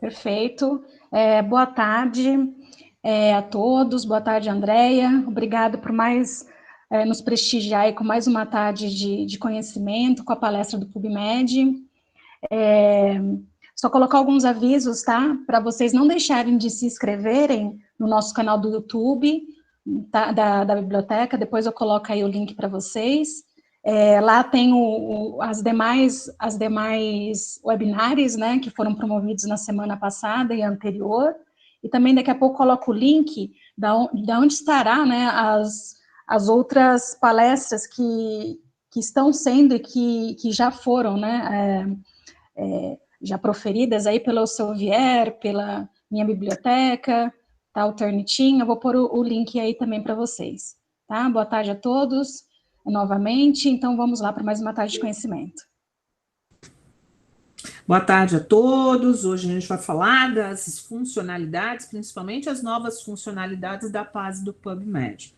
Perfeito. Boa tarde a todos, boa tarde, Andréia. Obrigada por nos prestigiar aí com mais uma tarde de conhecimento, com a palestra do PubMed. Só colocar alguns avisos, tá? Para vocês não deixarem de se inscreverem no nosso canal do YouTube, tá? da biblioteca, depois eu coloco aí o link para vocês. Lá tem as demais webinars, né, que foram promovidos na semana passada e anterior, e também daqui a pouco coloco o link da onde estará, né, as outras palestras que estão sendo e que já foram, né, já proferidas aí pelo Selvier, pela minha biblioteca, tá, o Turnitin. Eu vou pôr o link aí também para vocês, tá? Boa tarde a todos, novamente. Então, vamos lá para mais uma tarde de conhecimento. Boa tarde a todos. Hoje a gente vai falar das funcionalidades, principalmente as novas funcionalidades da base do PubMed.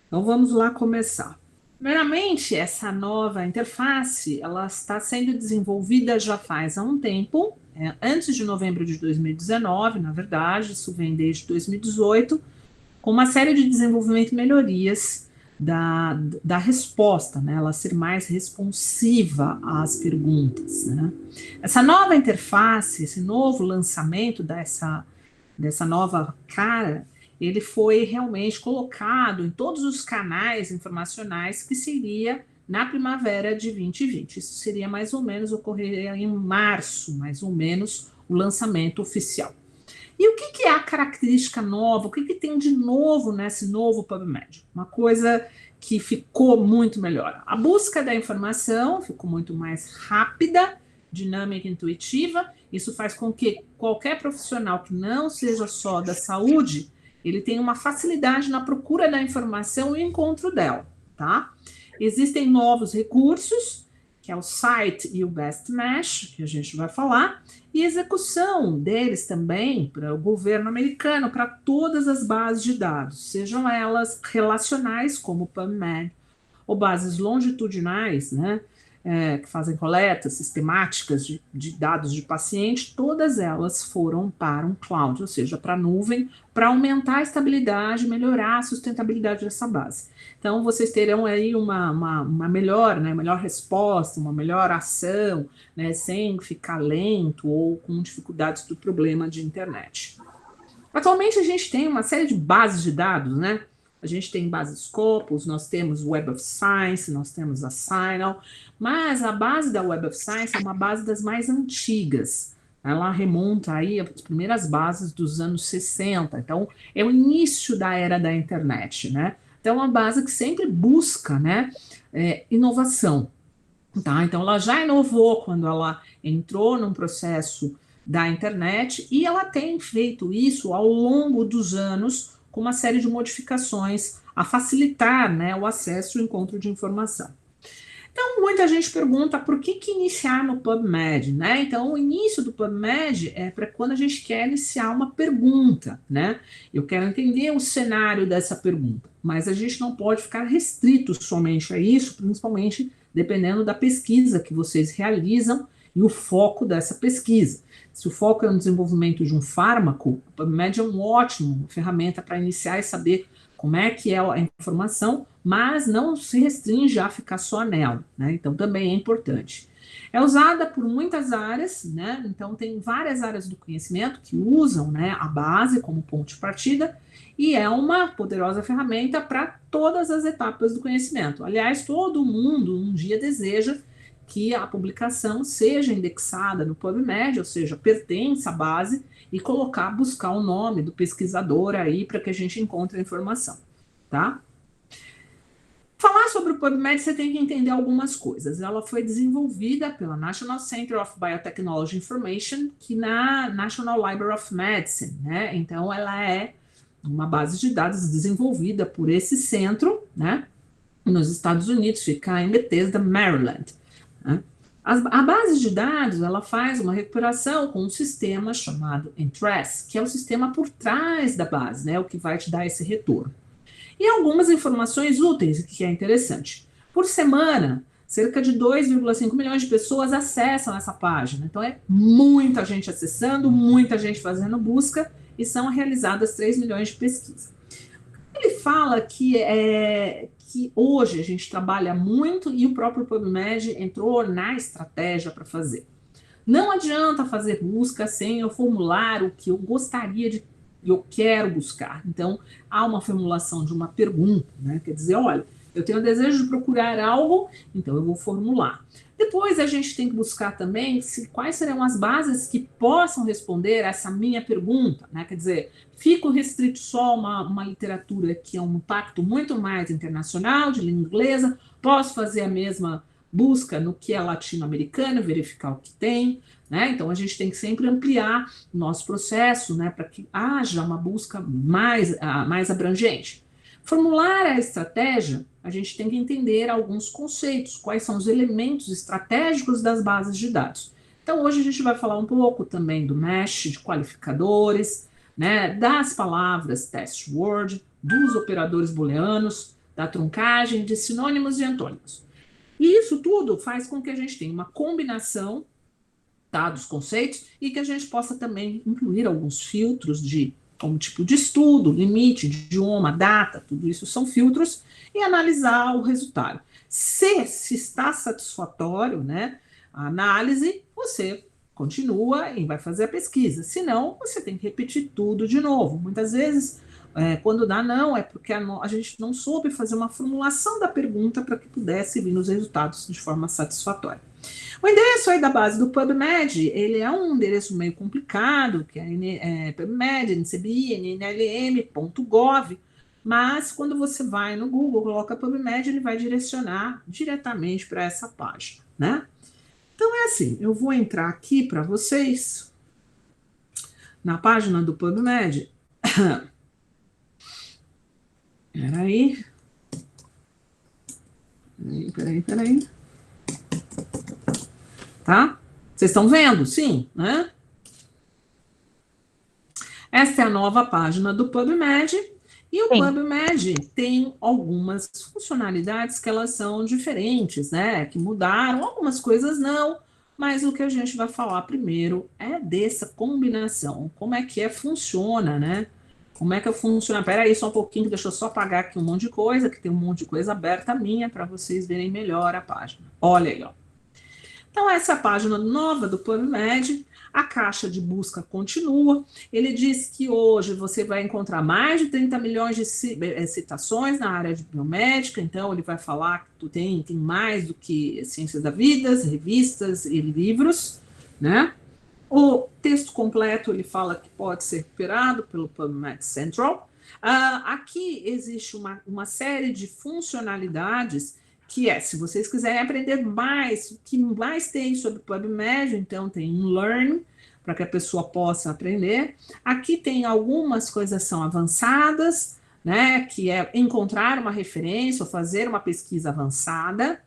Então, vamos lá começar. Primeiramente, essa nova interface, ela está sendo desenvolvida já faz um tempo, antes de novembro de 2019, na verdade, isso vem desde 2018, com uma série de desenvolvimento e melhorias da resposta, né? Ela ser mais responsiva às perguntas, né? Essa nova interface, esse novo lançamento dessa nova cara, ele foi realmente colocado em todos os canais informacionais que seria na primavera de 2020. Isso seria mais ou menos, ocorreria em março, mais ou menos, o lançamento oficial. E o que é a característica nova? O que tem de novo nesse novo PubMed? Uma coisa que ficou muito melhor. A busca da informação ficou muito mais rápida, dinâmica e intuitiva. Isso faz com que qualquer profissional que não seja só da saúde, ele tenha uma facilidade na procura da informação e encontro dela, tá? Existem novos recursos, que é o Site e o Best Match, que a gente vai falar, e execução deles também para o governo americano, para todas as bases de dados, sejam elas relacionais, como o PubMed, ou bases longitudinais, né, que fazem coletas sistemáticas de dados de paciente, todas elas foram para um cloud, ou seja, para a nuvem, para aumentar a estabilidade, melhorar a sustentabilidade dessa base. Então, vocês terão aí uma melhor, né, melhor resposta, uma melhor ação, né, sem ficar lento ou com dificuldades do problema de internet. Atualmente, a gente tem uma série de bases de dados, né? A gente tem bases Scopus, nós temos Web of Science, nós temos a Signal, mas a base da Web of Science é uma base das mais antigas. Ela remonta aí às primeiras bases dos anos 60, então é o início da era da internet, né? Então é uma base que sempre busca, né, inovação, tá? Então ela já inovou quando ela entrou num processo da internet e ela tem feito isso ao longo dos anos com uma série de modificações a facilitar, né, o acesso e o encontro de informação. Então, muita gente pergunta por que iniciar no PubMed, né? Então, o início do PubMed é para quando a gente quer iniciar uma pergunta, né? Eu quero entender o cenário dessa pergunta, mas a gente não pode ficar restrito somente a isso, principalmente dependendo da pesquisa que vocês realizam e o foco dessa pesquisa. Se o foco é no desenvolvimento de um fármaco, o PubMed é uma ótima ferramenta para iniciar e saber como é que é a informação, mas não se restringe a ficar só nela, né? Então também é importante. É usada por muitas áreas, né? Então tem várias áreas do conhecimento que usam, né, a base como ponto de partida e é uma poderosa ferramenta para todas as etapas do conhecimento. Aliás, todo mundo um dia deseja que a publicação seja indexada no PubMed, ou seja, pertence à base, e buscar o nome do pesquisador aí para que a gente encontre a informação, tá? Falar sobre o PubMed, você tem que entender algumas coisas. Ela foi desenvolvida pela National Center of Biotechnology Information, que na National Library of Medicine, né? Então, ela é uma base de dados desenvolvida por esse centro, né? Nos Estados Unidos, fica em Bethesda, Maryland. A base de dados, ela faz uma recuperação com um sistema chamado Entrez, que é o sistema por trás da base, né, o que vai te dar esse retorno. E algumas informações úteis, que é interessante. Por semana, cerca de 2,5 milhões de pessoas acessam essa página. Então, é muita gente acessando, muita gente fazendo busca, e são realizadas 3 milhões de pesquisas. Ele fala que hoje a gente trabalha muito, e o próprio PubMed entrou na estratégia para fazer. Não adianta fazer busca sem eu formular o que eu gostaria de, eu quero buscar. Então, há uma formulação de uma pergunta, né? Quer dizer, olha, eu tenho o desejo de procurar algo, então eu vou formular. Depois a gente tem que buscar também quais serão as bases que possam responder a essa minha pergunta, né? Quer dizer, fico restrito só a uma literatura que é um impacto muito mais internacional, de língua inglesa, posso fazer a mesma busca no que é latino-americano, verificar o que tem, né? Então a gente tem que sempre ampliar o nosso processo, né, para que haja uma busca mais abrangente. Formular a estratégia, a gente tem que entender alguns conceitos, quais são os elementos estratégicos das bases de dados. Então, hoje a gente vai falar um pouco também do mesh, de qualificadores, né, das palavras test word, dos operadores booleanos, da truncagem, de sinônimos e antônimos. E isso tudo faz com que a gente tenha uma combinação, tá, dos conceitos, e que a gente possa também incluir alguns filtros como tipo de estudo, limite, de idioma, data, tudo isso são filtros, e analisar o resultado. Se está satisfatório, né, a análise, você continua e vai fazer a pesquisa. Se não, você tem que repetir tudo de novo. Muitas vezes, quando dá não, é porque a gente não soube fazer uma formulação da pergunta para que pudesse vir os resultados de forma satisfatória. O endereço aí da base do PubMed, ele é um endereço meio complicado, que é PubMed, NCBI, NNLM.gov, mas quando você vai no Google, coloca PubMed, ele vai direcionar diretamente para essa página, né? Então é assim, eu vou entrar aqui para vocês, na página do PubMed. Peraí. Tá? Vocês estão vendo? Sim, né? Essa é a nova página do PubMed, e o PubMed tem algumas funcionalidades que elas são diferentes, né? Que mudaram, algumas coisas não, mas o que a gente vai falar primeiro é dessa combinação. Como é que funciona, né? Como é que funciona? Espera aí só um pouquinho, deixa eu só apagar aqui um monte de coisa, que tem um monte de coisa aberta minha, para vocês verem melhor a página. Olha aí, ó. Então, essa é a página nova do PubMed, a caixa de busca continua. Ele diz que hoje você vai encontrar mais de 30 milhões de citações na área de biomédica, então ele vai falar que tu tem mais do que ciências da vida, revistas e livros, né? O texto completo, ele fala que pode ser recuperado pelo PubMed Central. Aqui existe uma série de funcionalidades que se vocês quiserem aprender mais, o que mais tem sobre PubMed, então tem um Learn, para que a pessoa possa aprender. Aqui tem algumas coisas que são avançadas, né, que é encontrar uma referência ou fazer uma pesquisa avançada.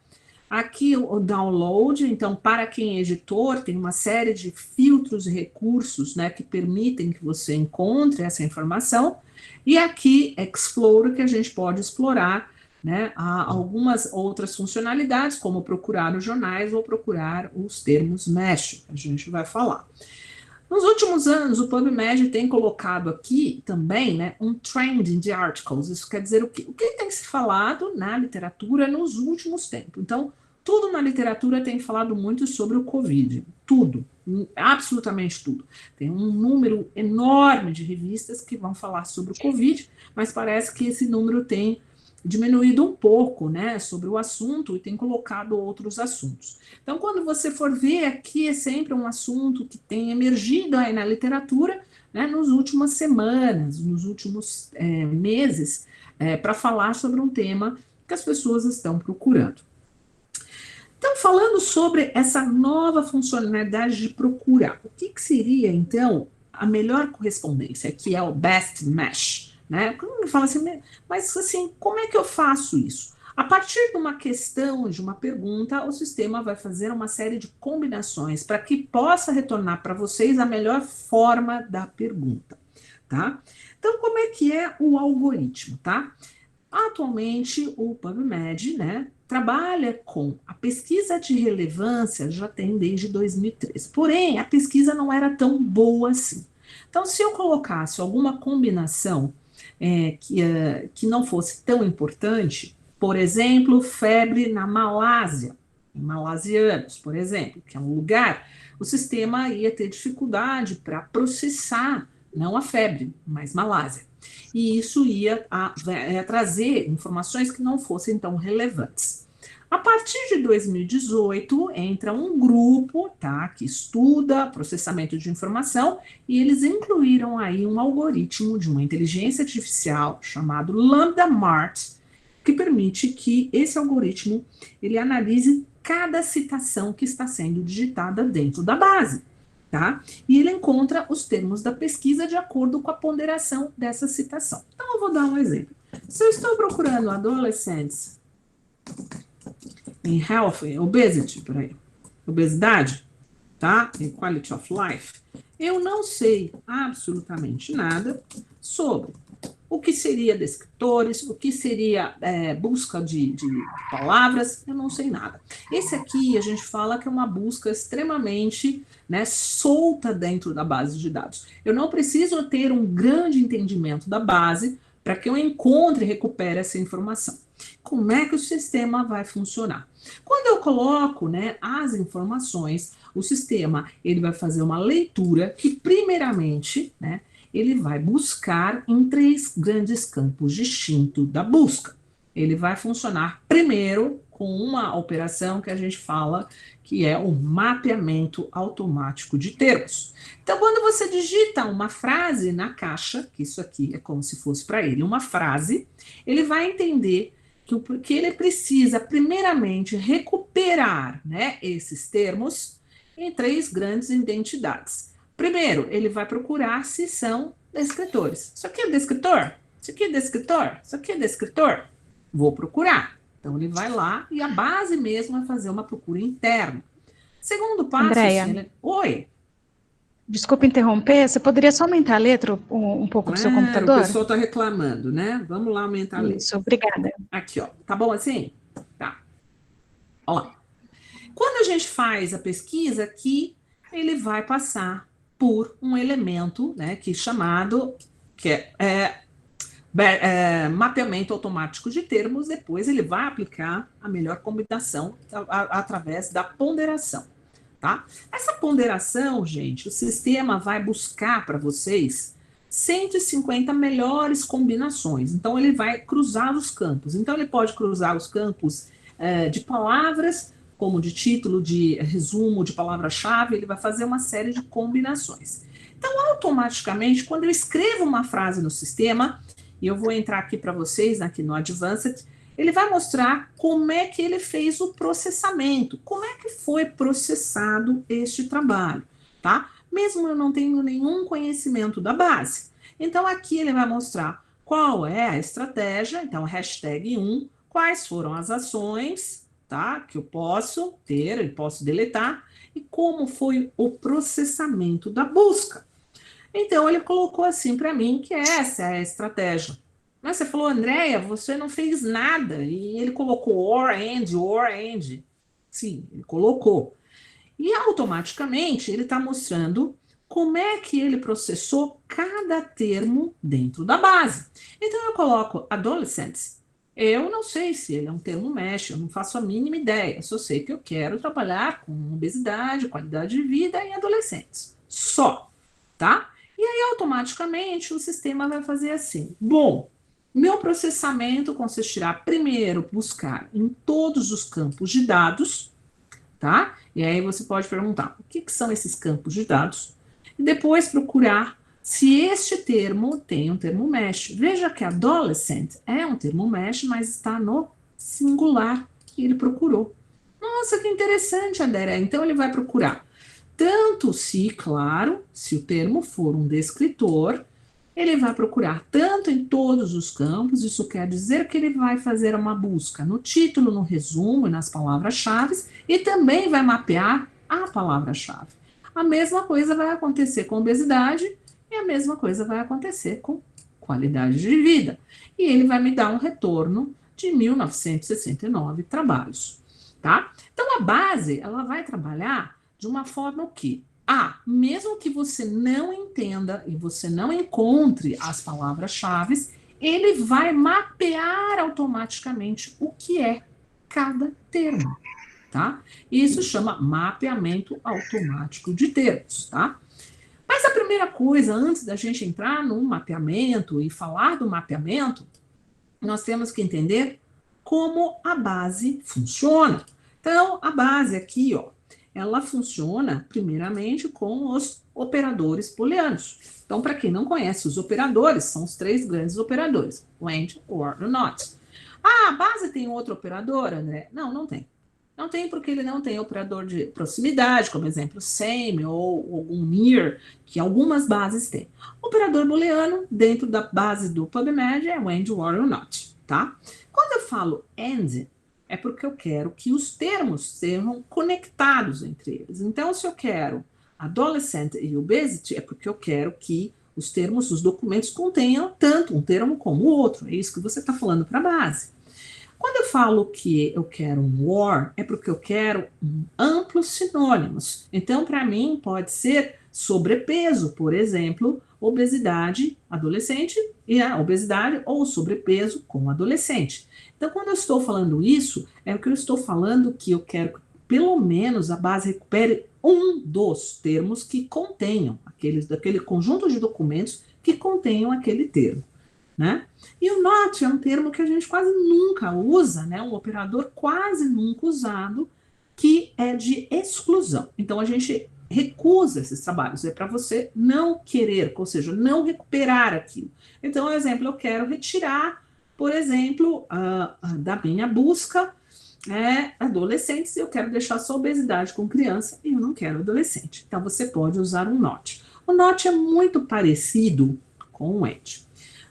Aqui o download, então para quem é editor, tem uma série de filtros e recursos, né, que permitem que você encontre essa informação. E aqui Explore, que a gente pode explorar, né, há algumas outras funcionalidades, como procurar os jornais ou procurar os termos mesh, a gente vai falar. Nos últimos anos, o PubMed tem colocado aqui também, né, um trending de articles. Isso quer dizer o quê? O que tem se falado na literatura nos últimos tempos. Então, tudo na literatura tem falado muito sobre o Covid. Tudo, absolutamente tudo. Tem um número enorme de revistas que vão falar sobre o Covid, mas parece que esse número tem diminuído um pouco, né, sobre o assunto e tem colocado outros assuntos. Então, quando você for ver aqui, é sempre um assunto que tem emergido aí na literatura, né, nas últimas semanas, nos últimos meses, para falar sobre um tema que as pessoas estão procurando. Então, falando sobre essa nova funcionalidade de procurar, o que seria, então, a melhor correspondência, que é o best match? Né? Quando ele fala assim, mas assim, como é que eu faço isso? A partir de uma questão, de uma pergunta, o sistema vai fazer uma série de combinações para que possa retornar para vocês a melhor forma da pergunta, tá? Então, como é que é o algoritmo, tá? Atualmente, o PubMed, né, trabalha com a pesquisa de relevância, já tem desde 2013. Porém, a pesquisa não era tão boa assim. Então, se eu colocasse alguma combinação que não fosse tão importante, por exemplo, febre na Malásia, em malasianos, por exemplo, que é um lugar, o sistema ia ter dificuldade para processar, não a febre, mas Malásia. E isso ia trazer informações que não fossem tão relevantes. A partir de 2018, entra um grupo, tá, que estuda processamento de informação, e eles incluíram aí um algoritmo de uma inteligência artificial chamado LambdaMart, que permite que esse algoritmo ele analise cada citação que está sendo digitada dentro da base. Tá? E ele encontra os termos da pesquisa de acordo com a ponderação dessa citação. Então, eu vou dar um exemplo. Se eu estou procurando adolescentes em health, obesity, por aí, obesidade, tá? Em quality of life, eu não sei absolutamente nada sobre o que seria descritores, o que seria busca de palavras, eu não sei nada. Esse aqui a gente fala que é uma busca extremamente, né, solta dentro da base de dados. Eu não preciso ter um grande entendimento da base para que eu encontre e recupere essa informação. Como é que o sistema vai funcionar? Quando eu coloco, né, as informações, o sistema ele vai fazer uma leitura que, primeiramente, né, ele vai buscar em 3 grandes campos distintos da busca. Ele vai funcionar primeiro com uma operação que a gente fala que é o mapeamento automático de termos. Então, quando você digita uma frase na caixa, que isso aqui é como se fosse para ele uma frase, ele vai entender que ele precisa, primeiramente, recuperar, né, esses termos em 3 grandes identidades. Primeiro, ele vai procurar se são descritores. Isso aqui é descritor? Isso aqui é descritor? Isso aqui é descritor? Vou procurar. Então, ele vai lá e a base mesmo vai fazer uma procura interna. Segundo passo... Andréia, oi. Desculpa interromper, você poderia só aumentar a letra um pouco do seu computador? O pessoal está reclamando, né? Vamos lá aumentar a letra. Isso, obrigada. Aqui, ó. Tá bom assim? Tá. Ó. Quando a gente faz a pesquisa aqui, ele vai passar por um elemento, né, que é mapeamento automático de termos, depois ele vai aplicar a melhor combinação através da ponderação, tá? Essa ponderação, gente, o sistema vai buscar para vocês 150 melhores combinações, então ele vai cruzar os campos, então ele pode cruzar os campos de palavras, como de título, de resumo, de palavra-chave, ele vai fazer uma série de combinações. Então, automaticamente, quando eu escrevo uma frase no sistema, e eu vou entrar aqui para vocês, aqui no Advanced, ele vai mostrar como é que ele fez o processamento, como é que foi processado este trabalho, tá? Mesmo eu não tendo nenhum conhecimento da base. Então, aqui ele vai mostrar qual é a estratégia, então, hashtag 1, quais foram as ações, tá? Que eu posso ter, eu posso deletar, e como foi o processamento da busca. Então, ele colocou assim para mim que essa é a estratégia. Mas você falou, Andréia, você não fez nada, e ele colocou or, and. Sim, ele colocou. E automaticamente ele está mostrando como é que ele processou cada termo dentro da base. Então, eu coloco adolescents. Eu não sei se ele é um termo mesh, eu não faço a mínima ideia. Só sei que eu quero trabalhar com obesidade, qualidade de vida em adolescentes. Só, tá? E aí, automaticamente, o sistema vai fazer assim. Bom, meu processamento consistirá, primeiro, buscar em todos os campos de dados, tá? E aí você pode perguntar, o que são esses campos de dados? E depois procurar se este termo tem um termo mesh. Veja que adolescent é um termo mesh, mas está no singular que ele procurou. Nossa, que interessante, André. Então, ele vai procurar tanto se, claro, se o termo for um descritor, ele vai procurar tanto em todos os campos, isso quer dizer que ele vai fazer uma busca no título, no resumo e nas palavras-chave, e também vai mapear a palavra-chave. A mesma coisa vai acontecer com obesidade, e a mesma coisa vai acontecer com qualidade de vida. E ele vai me dar um retorno de 1.969 trabalhos, tá? Então, a base, ela vai trabalhar de uma forma que, mesmo que você não entenda e você não encontre as palavras-chave, ele vai mapear automaticamente o que é cada termo, tá? Isso chama mapeamento automático de termos, tá? Mas a primeira coisa, antes da gente entrar no mapeamento e falar do mapeamento, nós temos que entender como a base funciona. Então, a base aqui, ó, ela funciona primeiramente com os operadores booleanos. Então, para quem não conhece, os operadores são os 3 grandes operadores, o AND, o OR e o NOT. A base tem outro operador, André? Não, não tem. Não tem porque ele não tem operador de proximidade, como exemplo, same ou algum near, que algumas bases têm. O operador booleano, dentro da base do PubMed, é o AND, o OR e o NOT, tá? Quando eu falo AND, é porque eu quero que os termos sejam conectados entre eles. Então, se eu quero adolescent e obesity, é porque eu quero que os termos, os documentos contenham tanto um termo como o outro. É isso que você está falando para a base. Quando eu falo que eu quero um OR, é porque eu quero amplos sinônimos. Então, para mim, pode ser sobrepeso, por exemplo, obesidade adolescente e a obesidade ou sobrepeso com adolescente. Então, quando eu estou falando isso, é o que eu estou falando que eu quero que, pelo menos, a base recupere um dos termos que contenham, daquele conjunto de documentos que contenham aquele termo, né? E o NOT é um termo que a gente quase nunca usa, né? Um operador quase nunca usado, que é de exclusão. Então, a gente recusa esses trabalhos, é para você não querer, ou seja, não recuperar aquilo. Então, exemplo, eu quero retirar, por exemplo, da minha busca adolescentes, eu quero deixar só obesidade com criança e eu não quero adolescente. Então, você pode usar um NOT. O NOT é muito parecido com o AND.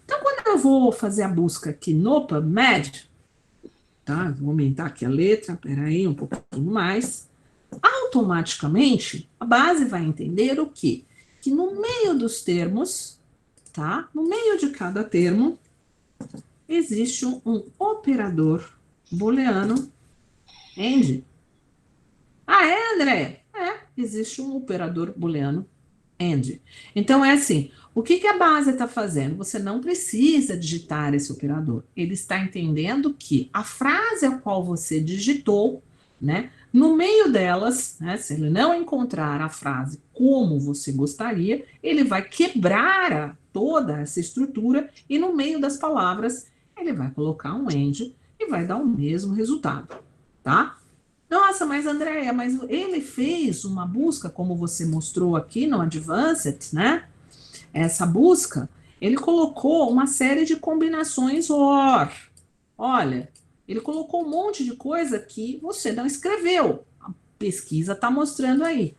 Então, quando eu vou fazer a busca aqui no PubMed, tá? Vou aumentar aqui a letra, peraí, um pouquinho mais. Automaticamente, a base vai entender o quê? Que no meio dos termos, tá? No meio de cada termo, existe um operador booleano AND. André? Existe um operador booleano AND. Então, é assim, o que a base está fazendo? Você não precisa digitar esse operador. Ele está entendendo que a frase a qual você digitou, né, no meio delas, né, se ele não encontrar a frase como você gostaria, ele vai quebrar toda essa estrutura e no meio das palavras ele vai colocar um AND e vai dar o mesmo resultado, tá? Nossa, mas Andréia, mas ele fez uma busca, como você mostrou aqui no Advanced, né? Essa busca, ele colocou uma série de combinações OR. Olha, ele colocou um monte de coisa que você não escreveu. A pesquisa está mostrando aí.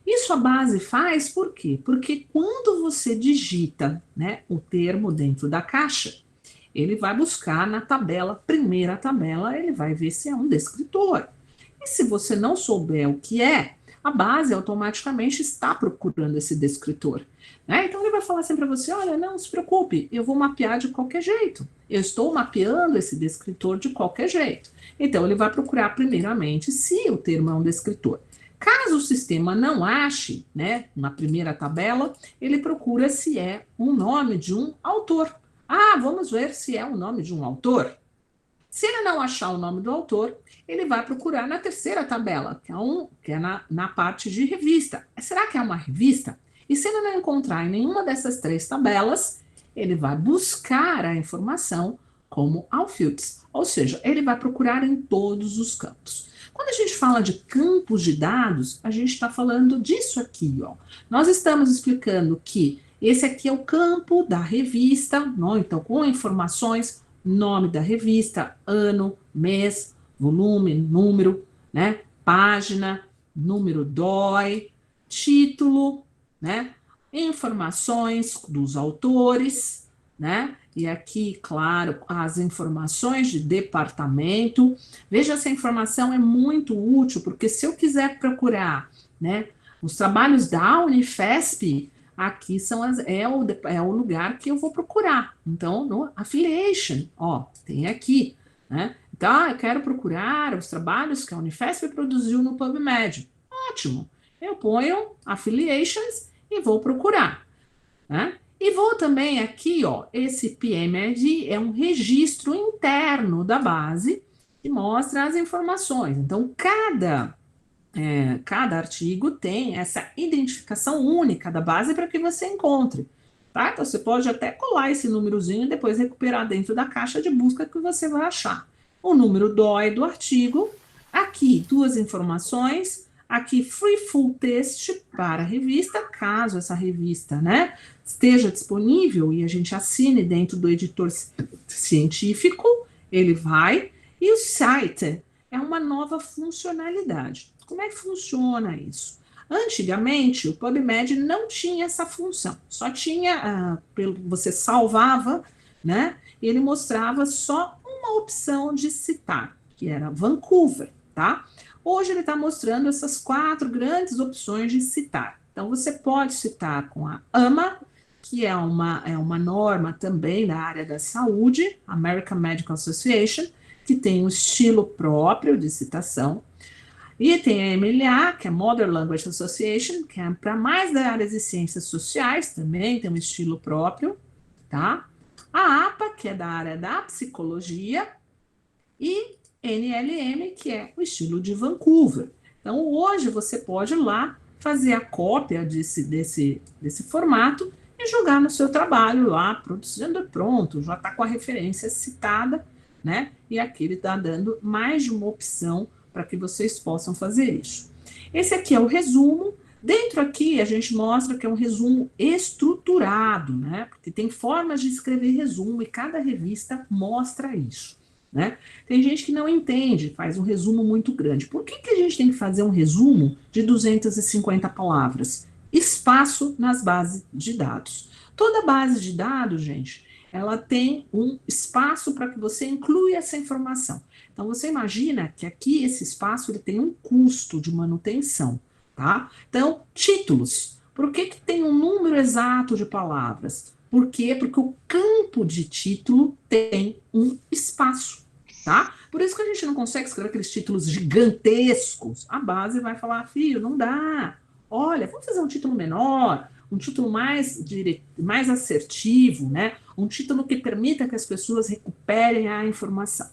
Isso a base faz por quê? Porque quando você digita, né, o termo dentro da caixa, ele vai buscar na tabela, primeira tabela, ele vai ver se é um descritor. E se você não souber o que é, a base automaticamente está procurando esse descritor, né? Então ele vai falar assim para você, olha, não se preocupe, eu vou mapear de qualquer jeito. Eu estou mapeando esse descritor de qualquer jeito. Então ele vai procurar primeiramente se o termo é um descritor. Caso o sistema não ache, né, na primeira tabela, ele procura se é um nome de um autor. Vamos ver se é o nome de um autor. Se ele não achar o nome do autor, ele vai procurar na terceira tabela, que é na parte de revista. Será que é uma revista? E se ele não encontrar em nenhuma dessas 3 tabelas, ele vai buscar a informação como outfields, ou seja, ele vai procurar em todos os campos. Quando a gente fala de campos de dados, a gente está falando disso aqui, ó. Nós estamos explicando que esse aqui é o campo da revista, não? Então, com informações, nome da revista, ano, mês, volume, número, né? Página, número DOI, título, né? Informações dos autores, né? E aqui, claro, as informações de departamento. Veja, essa informação é muito útil, porque se eu quiser procurar, né, os trabalhos da Unifesp, aqui é o lugar que eu vou procurar. Então, no affiliation, ó, tem aqui, né? Então, eu quero procurar os trabalhos que a Unifesp produziu no PubMed. Ótimo. Eu ponho affiliations e vou procurar, né? E vou também aqui, ó, esse PMID é um registro interno da base que mostra as informações. Então, cada artigo tem essa identificação única da base para que você encontre. Tá? Então, você pode até colar esse númerozinho e depois recuperar dentro da caixa de busca que você vai achar. O número DOI do artigo, aqui 2 informações, aqui free full text para a revista, caso essa revista, né, esteja disponível e a gente assine dentro do editor científico, ele vai, e o site é uma nova funcionalidade. Como é que funciona isso? Antigamente, o PubMed não tinha essa função, só tinha, você salvava, né, e ele mostrava só uma opção de citar, que era Vancouver, tá? Hoje ele está mostrando essas 4 grandes opções de citar. Então, você pode citar com a AMA, que é uma norma também da área da saúde, American Medical Association, que tem um estilo próprio de citação. E tem a MLA, que é Modern Language Association, que é para mais da área de ciências sociais, também tem um estilo próprio, tá? A APA, que é da área da psicologia, e NLM, que é o estilo de Vancouver. Então, hoje você pode ir lá fazer a cópia desse formato e jogar no seu trabalho lá, produzindo pronto, já está com a referência citada, né? E aqui ele está dando mais de uma opção para que vocês possam fazer isso. Esse aqui é o resumo. Dentro aqui a gente mostra que é um resumo estruturado, né? Porque tem formas de escrever resumo e cada revista mostra isso, né? Tem gente que não entende, faz um resumo muito grande. Por que a gente tem que fazer um resumo de 250 palavras? Espaço nas bases de dados. Toda base de dados, gente, ela tem um espaço para que você inclua essa informação. Então, você imagina que aqui esse espaço ele tem um custo de manutenção, tá? Então, títulos. Por que tem um número exato de palavras? Por quê? Porque o campo de título tem um espaço, tá? Por isso que a gente não consegue escrever aqueles títulos gigantescos. A base vai falar, filho, não dá. Olha, vamos fazer um título menor, um título mais assertivo, né? Um título que permita que as pessoas recuperem a informação,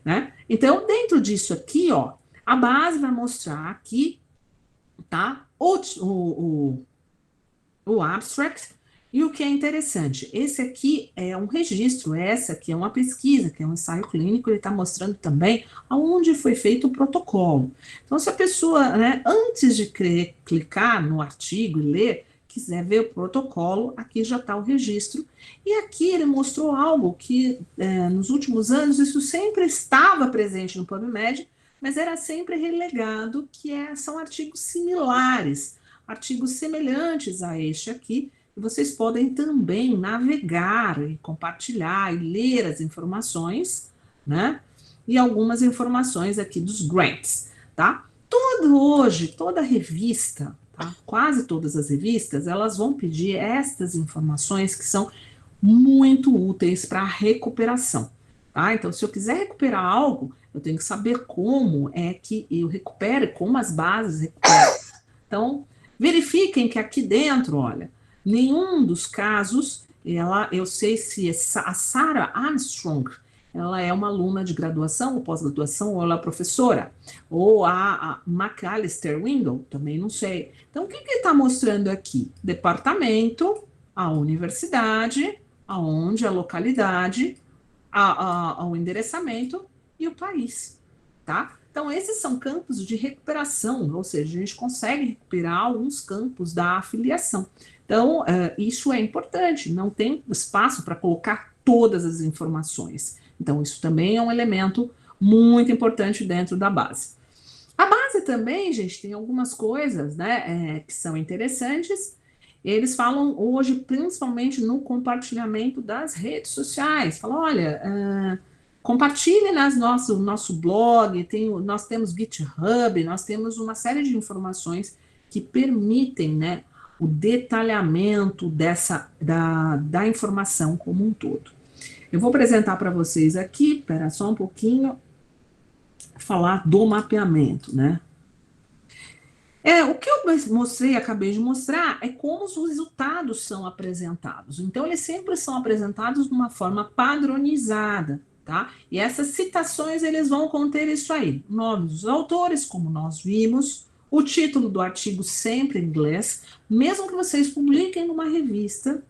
né? Então, dentro disso aqui, ó, a base vai mostrar aqui, tá? O abstract. E o que é interessante, esse aqui é um registro, essa aqui é uma pesquisa, que é um ensaio clínico, ele está mostrando também aonde foi feito o protocolo. Então, se a pessoa, né, antes de clicar no artigo e ler, quiser ver o protocolo, aqui já está o registro. E aqui ele mostrou algo que, nos últimos anos, isso sempre estava presente no PubMed, mas era sempre relegado, que são artigos similares, artigos semelhantes a este aqui, e vocês podem também navegar e compartilhar e ler as informações, né? E algumas informações aqui dos grants, tá? Toda revista, tá? Quase todas as revistas, elas vão pedir estas informações que são muito úteis para a recuperação, tá? Então, se eu quiser recuperar algo, eu tenho que saber como é que eu recupero, como as bases recuperam. Então, verifiquem que aqui dentro, olha, nenhum dos casos, eu sei se a Sarah Armstrong, ela é uma aluna de graduação ou pós-graduação, ou ela é professora, ou a McAllister Window, também não sei. Então, o que ele está mostrando aqui? Departamento, a universidade, aonde a localidade, ao endereçamento e o país, tá? Então, esses são campos de recuperação, ou seja, a gente consegue recuperar alguns campos da afiliação. Então, isso é importante, não tem espaço para colocar todas as informações. Então, isso também é um elemento muito importante dentro da base. A base também, gente, tem algumas coisas, né, que são interessantes. Eles falam hoje, principalmente no compartilhamento das redes sociais. Falam, olha, compartilhe no nosso blog, nós temos GitHub, nós temos uma série de informações que permitem, né, o detalhamento da informação como um todo. Eu vou apresentar para vocês aqui, espera só um pouquinho, falar do mapeamento, né? O que eu mostrei, acabei de mostrar, é como os resultados são apresentados. Então, eles sempre são apresentados de uma forma padronizada, tá? E essas citações, eles vão conter isso aí. Nomes dos autores, como nós vimos, o título do artigo sempre em inglês, mesmo que vocês publiquem numa revista,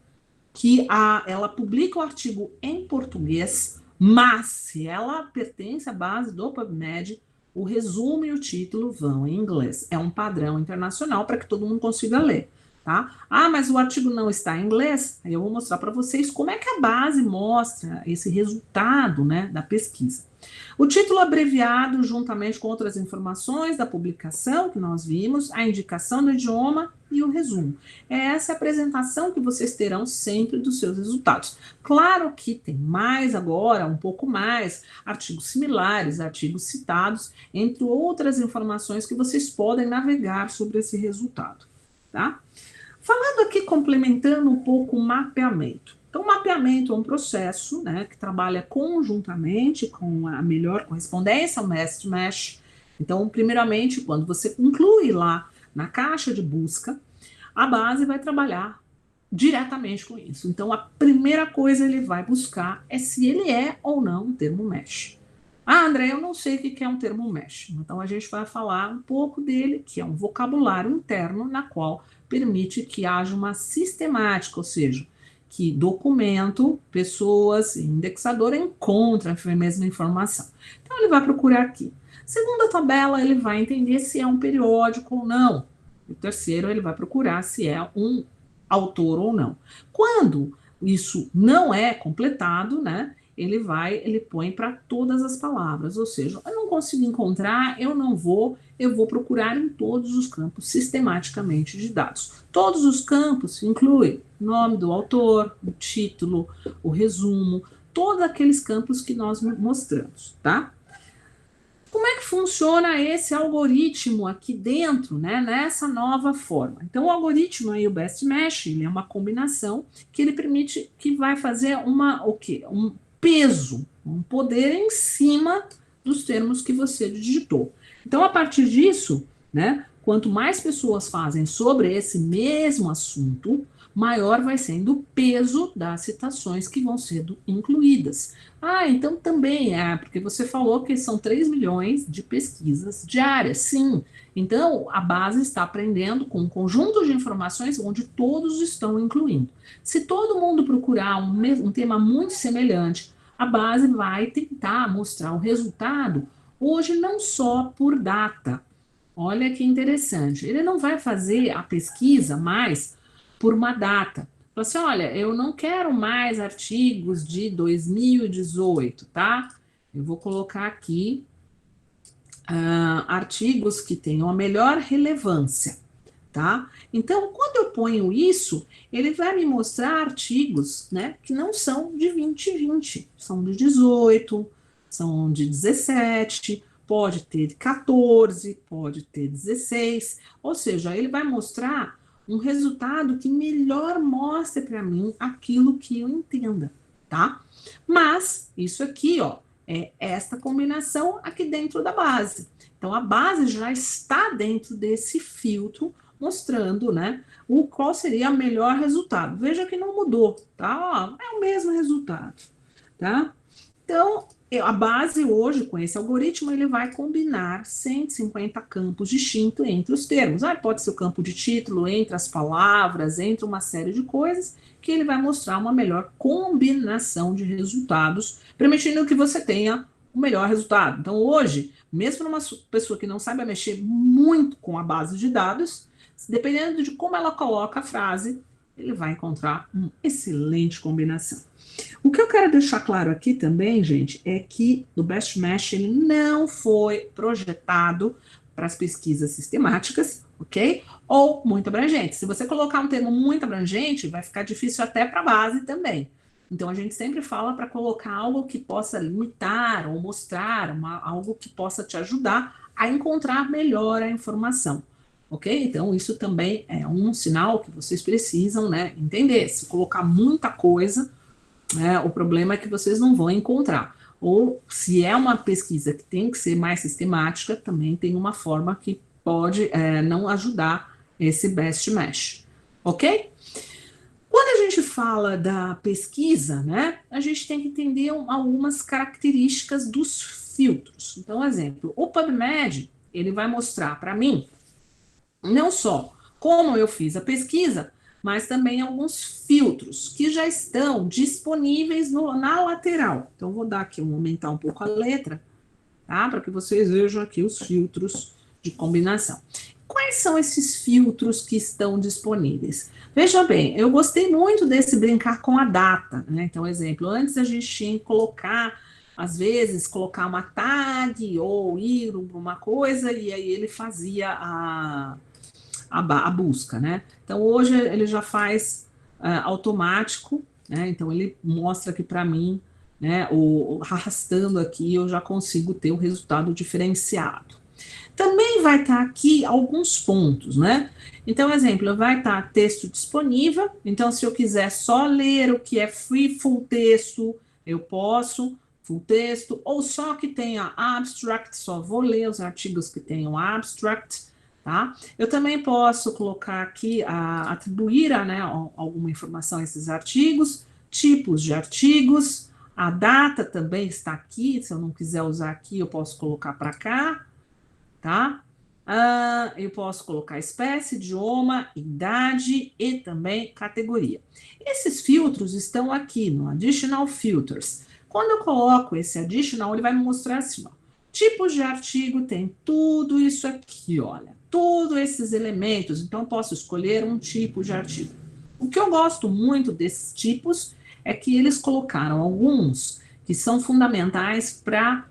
que ela publica o artigo em português, mas se ela pertence à base do PubMed, o resumo e o título vão em inglês. É um padrão internacional para que todo mundo consiga ler, tá? Ah, mas o artigo não está em inglês? Aí eu vou mostrar para vocês como é que a base mostra esse resultado, né, da pesquisa. O título abreviado, juntamente com outras informações da publicação que nós vimos, a indicação do idioma e o resumo. É essa apresentação que vocês terão sempre dos seus resultados. Claro que tem mais agora, um pouco mais, artigos similares, artigos citados, entre outras informações que vocês podem navegar sobre esse resultado, tá? Falando aqui, complementando um pouco o mapeamento. Então, o mapeamento é um processo, né, que trabalha conjuntamente com a melhor correspondência, o match-match. Então, primeiramente, quando você inclui lá na caixa de busca, a base vai trabalhar diretamente com isso. Então, a primeira coisa ele vai buscar é se ele é ou não um termo mesh. Ah, André, eu não sei o que é um termo mesh. Então, a gente vai falar um pouco dele, que é um vocabulário interno na qual permite que haja uma sistemática, ou seja, que documento, pessoas, indexador encontram a mesma informação. Então, ele vai procurar aqui. Segunda tabela, ele vai entender se é um periódico ou não. O terceiro, ele vai procurar se é um autor ou não. Quando isso não é completado, né, ele põe para todas as palavras, ou seja, eu não consigo encontrar, eu vou procurar em todos os campos sistematicamente de dados. Todos os campos incluem nome do autor, o título, o resumo, todos aqueles campos que nós mostramos, tá? Como é que funciona esse algoritmo aqui dentro, né, nessa nova forma? Então, o algoritmo aí, o Best Match, ele é uma combinação que ele permite, que vai fazer um peso, um poder em cima dos termos que você digitou. Então, a partir disso, né, quanto mais pessoas fazem sobre esse mesmo assunto, maior vai sendo o peso das citações que vão sendo incluídas. Ah, então também porque você falou que são 3 milhões de pesquisas diárias. Sim, então a base está aprendendo com um conjunto de informações onde todos estão incluindo. Se todo mundo procurar um tema muito semelhante, a base vai tentar mostrar o resultado, hoje não só por data. Olha que interessante, ele não vai fazer a pesquisa mais por uma data. Fala assim, olha, eu não quero mais artigos de 2018, tá? Eu vou colocar aqui artigos que tenham a melhor relevância, tá? Então, quando eu ponho isso, ele vai me mostrar artigos, né, que não são de 2020, são de 18, são de 17, pode ter 14, pode ter 16, ou seja, ele vai mostrar um resultado que melhor mostre para mim aquilo que eu entenda, tá? Mas isso aqui, ó, é esta combinação aqui dentro da base. Então, a base já está dentro desse filtro, mostrando, né, qual seria o melhor resultado. Veja que não mudou, tá? Ó, é o mesmo resultado, tá? Então, a base hoje, com esse algoritmo, ele vai combinar 150 campos distintos entre os termos. Pode ser o campo de título, entre as palavras, entre uma série de coisas, que ele vai mostrar uma melhor combinação de resultados, permitindo que você tenha o melhor resultado. Então, hoje, mesmo para uma pessoa que não sabe mexer muito com a base de dados, dependendo de como ela coloca a frase, ele vai encontrar uma excelente combinação. O que eu quero deixar claro aqui também, gente, é que o Best Match ele não foi projetado para as pesquisas sistemáticas, ok? Ou muito abrangente. Se você colocar um termo muito abrangente, vai ficar difícil até para a base também. Então, a gente sempre fala para colocar algo que possa limitar ou mostrar algo que possa te ajudar a encontrar melhor a informação, ok? Então, isso também é um sinal que vocês precisam, né, entender. Se colocar muita coisa, o problema é que vocês não vão encontrar. Ou, se é uma pesquisa que tem que ser mais sistemática, também tem uma forma que pode não ajudar esse best match, ok? Quando a gente fala da pesquisa, né, a gente tem que entender algumas características dos filtros. Então, exemplo, o PubMed, ele vai mostrar para mim não só como eu fiz a pesquisa, mas também alguns filtros que já estão disponíveis na lateral. Então, vou dar aqui, aumentar um pouco a letra, tá? Para que vocês vejam aqui os filtros de combinação. Quais são esses filtros que estão disponíveis? Veja bem, eu gostei muito desse brincar com a data, né? Então, exemplo, antes a gente tinha que colocar, às vezes, colocar uma tag ou ir para uma coisa, e aí ele fazia a busca, né? Então, hoje ele já faz automático, né? Então, ele mostra aqui para mim, né? Arrastando aqui, eu já consigo ter o resultado diferenciado. Também vai estar aqui alguns pontos, né? Então, exemplo, vai estar texto disponível. Então, se eu quiser só ler o que é free full texto, eu posso, full texto, ou só que tenha abstract, só vou ler os artigos que tenham abstract, tá? Eu também posso colocar aqui, atribuir né, alguma informação a esses artigos, tipos de artigos, a data também está aqui, se eu não quiser usar aqui, eu posso colocar para cá, tá? Eu posso colocar espécie, idioma, idade e também categoria. Esses filtros estão aqui no Additional Filters. Quando eu coloco esse Additional, ele vai me mostrar assim, ó, tipos de artigo, tem tudo isso aqui, olha, todos esses elementos, então eu posso escolher um tipo de artigo. O que eu gosto muito desses tipos é que eles colocaram alguns que são fundamentais para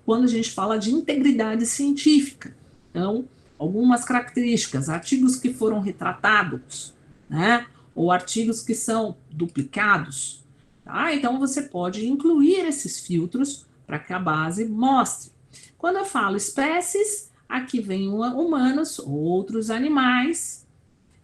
quando a gente fala de integridade científica. Então, algumas características, artigos que foram retratados, né? Ou artigos que são duplicados. Tá? Então, você pode incluir esses filtros para que a base mostre. Quando eu falo espécies, aqui vem humanos, outros animais,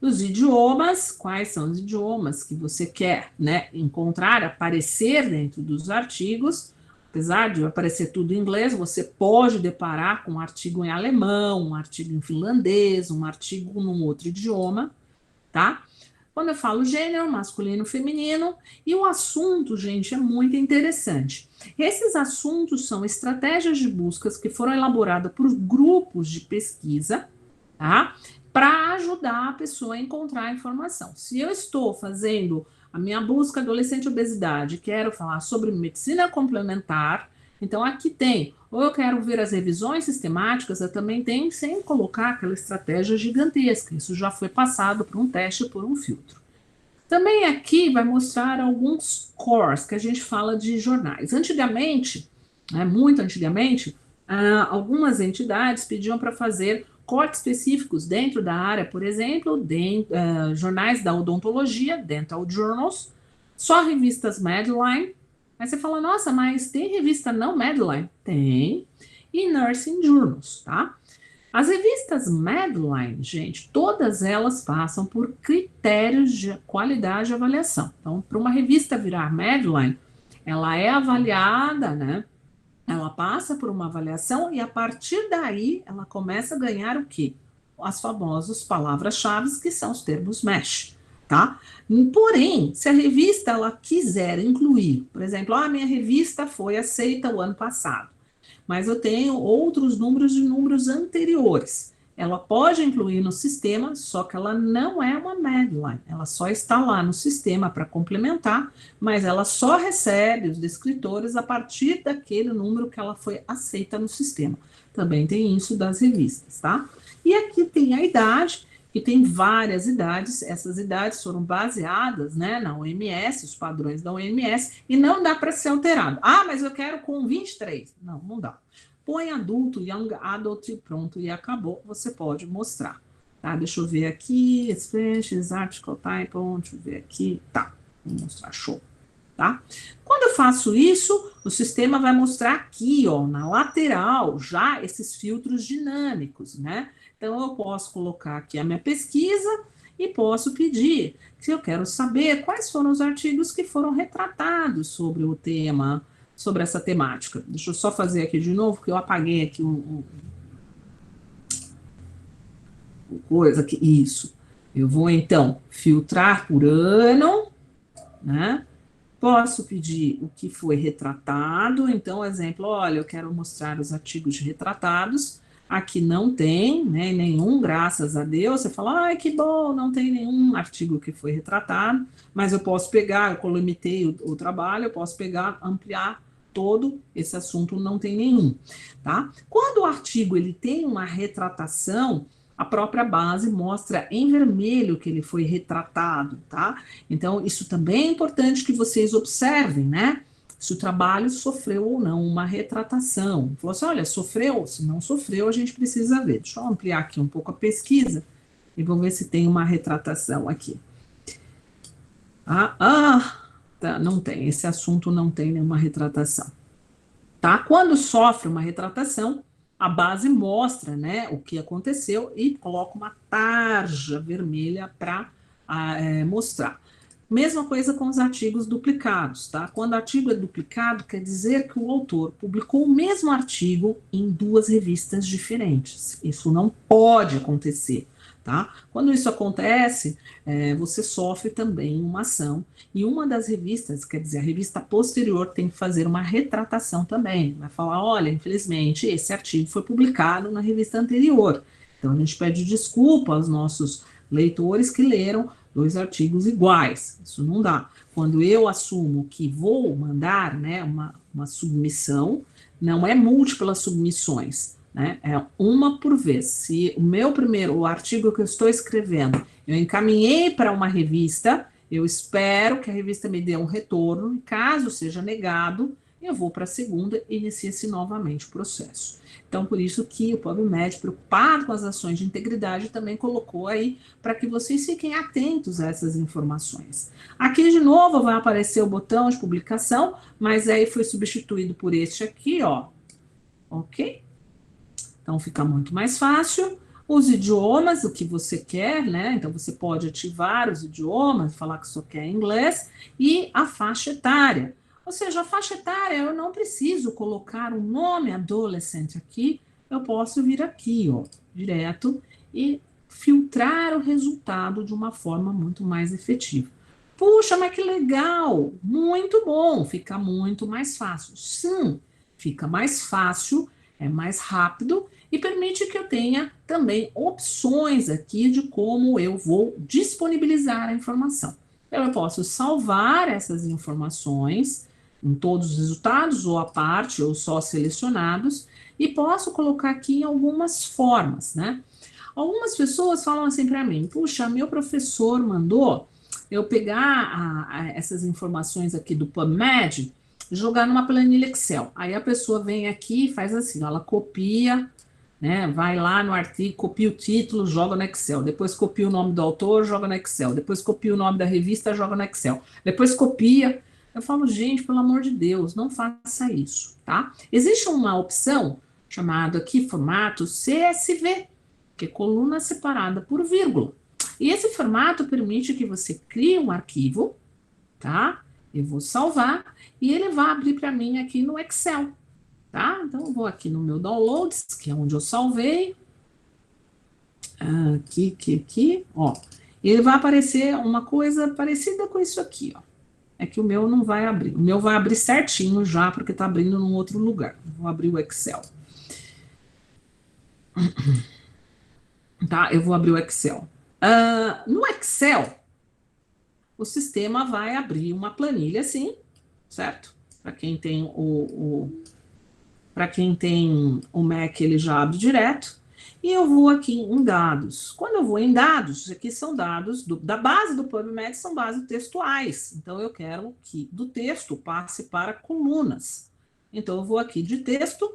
os idiomas, quais são os idiomas que você quer, né, encontrar, aparecer dentro dos artigos. Apesar de aparecer tudo em inglês, você pode deparar com um artigo em alemão, um artigo em finlandês, um artigo num outro idioma, tá? Quando eu falo gênero, masculino, feminino, e o assunto, gente, é muito interessante. Esses assuntos são estratégias de buscas que foram elaboradas por grupos de pesquisa, tá? Para ajudar a pessoa a encontrar a informação. Se eu estou fazendo a minha busca adolescente obesidade, quero falar sobre medicina complementar, então aqui tem, ou eu quero ver as revisões sistemáticas, eu também tenho sem colocar aquela estratégia gigantesca, isso já foi passado por um teste, por um filtro. Também aqui vai mostrar alguns cores, que a gente fala de jornais. Antigamente, muito antigamente, algumas entidades pediam para fazer cortes específicos dentro da área, por exemplo, jornais da odontologia, dental journals, só revistas Medline. Aí você fala, nossa, mas tem revista não Medline? Tem. E nursing journals, tá? As revistas Medline, gente, todas elas passam por critérios de qualidade de avaliação. Então, para uma revista virar Medline, ela é avaliada, né? Ela passa por uma avaliação e, a partir daí, ela começa a ganhar o quê? As famosas palavras-chave, que são os termos MESH, tá? Porém, se a revista ela quiser incluir, por exemplo, a minha revista foi aceita o ano passado, mas eu tenho outros números de números anteriores. Ela pode incluir no sistema, só que ela não é uma Medline, ela só está lá no sistema para complementar, mas ela só recebe os descritores a partir daquele número que ela foi aceita no sistema. Também tem isso das revistas, tá? E aqui tem a idade, que tem várias idades, essas idades foram baseadas, né, na OMS, os padrões da OMS, e não dá para ser alterado. Ah, mas eu quero com 23. Não, não dá. Põe adulto, young adult e pronto, e acabou, você pode mostrar. Tá, deixa eu ver aqui, expressions, article type, deixa eu ver aqui, tá, vou mostrar, show. Tá? Quando eu faço isso, o sistema vai mostrar aqui, ó, na lateral, já esses filtros dinâmicos, né? Então, eu posso colocar aqui a minha pesquisa e posso pedir se eu quero saber quais foram os artigos que foram retratados sobre o tema, sobre essa temática. Deixa eu só fazer aqui de novo, porque eu apaguei aqui coisa aqui. Isso. Eu vou, então, filtrar por ano, né? Posso pedir o que foi retratado. Então, exemplo, olha, eu quero mostrar os artigos retratados. Aqui não tem, né, nenhum, graças a Deus. Você fala, ai, que bom, não tem nenhum artigo que foi retratado, mas eu posso pegar, eu limitei o trabalho, eu posso pegar, ampliar todo esse assunto, não tem nenhum, tá? Quando o artigo ele tem uma retratação, a própria base mostra em vermelho que ele foi retratado, tá? Então, isso também é importante que vocês observem, né? Se o trabalho sofreu ou não uma retratação. Falou assim, olha, sofreu? Se não sofreu, a gente precisa ver. Deixa eu ampliar aqui um pouco a pesquisa e vou ver se tem uma retratação aqui. Tá, não tem, esse assunto não tem nenhuma retratação. Tá? Quando sofre uma retratação, a base mostra, né, o que aconteceu e coloca uma tarja vermelha para mostrar. Mesma coisa com os artigos duplicados, tá? Quando o artigo é duplicado, quer dizer que o autor publicou o mesmo artigo em 2 revistas diferentes. Isso não pode acontecer, tá? Quando isso acontece, você sofre também uma ação, e uma das revistas, quer dizer, a revista posterior tem que fazer uma retratação também. Vai falar, olha, infelizmente, esse artigo foi publicado na revista anterior. Então, a gente pede desculpa aos nossos leitores que leram 2 artigos iguais, isso não dá. Quando eu assumo que vou mandar, né, uma submissão, não é múltiplas submissões, né, é uma por vez. Se o artigo que eu estou escrevendo, eu encaminhei para uma revista, eu espero que a revista me dê um retorno, e caso seja negado, eu vou para a segunda e inicia-se novamente o processo. Então, por isso que o PubMed, preocupado com as ações de integridade, também colocou aí para que vocês fiquem atentos a essas informações. Aqui, de novo, vai aparecer o botão de publicação, mas aí foi substituído por este aqui, ó. Ok? Então, fica muito mais fácil. Os idiomas, o que você quer, né? Então, você pode ativar os idiomas, falar que só quer inglês, e a faixa etária. Ou seja, a faixa etária, eu não preciso colocar o nome adolescente aqui, eu posso vir aqui, ó, direto, e filtrar o resultado de uma forma muito mais efetiva. Puxa, mas que legal! Muito bom, fica muito mais fácil. Sim, fica mais fácil, é mais rápido e permite que eu tenha também opções aqui de como eu vou disponibilizar a informação. Eu posso salvar essas informações em todos os resultados, ou à parte, ou só selecionados, e posso colocar aqui algumas formas, né? Algumas pessoas falam assim para mim, puxa, meu professor mandou eu pegar essas informações aqui do PubMed, jogar numa planilha Excel. Aí a pessoa vem aqui e faz assim, ela copia, né, vai lá no artigo, copia o título, joga no Excel, depois copia o nome do autor, joga no Excel, depois copia o nome da revista, joga no Excel, depois copia. Eu falo, gente, pelo amor de Deus, não faça isso, tá? Existe uma opção chamada aqui formato CSV, que é coluna separada por vírgula. E esse formato permite que você crie um arquivo, tá? Eu vou salvar e ele vai abrir para mim aqui no Excel, tá? Então, eu vou aqui no meu Downloads, que é onde eu salvei. Aqui, ó. E ele vai aparecer uma coisa parecida com isso aqui, ó. É que o meu não vai abrir. O meu vai abrir certinho já, porque está abrindo num outro lugar. Vou abrir o Excel. Tá? Eu vou abrir o Excel. No Excel, o sistema vai abrir uma planilha assim, certo? Para quem tem para quem tem o Mac, ele já abre direto. E eu vou aqui em dados. Quando eu vou em dados, aqui são dados da base do PubMed, são bases textuais. Então, eu quero que do texto passe para colunas. Então, eu vou aqui de texto,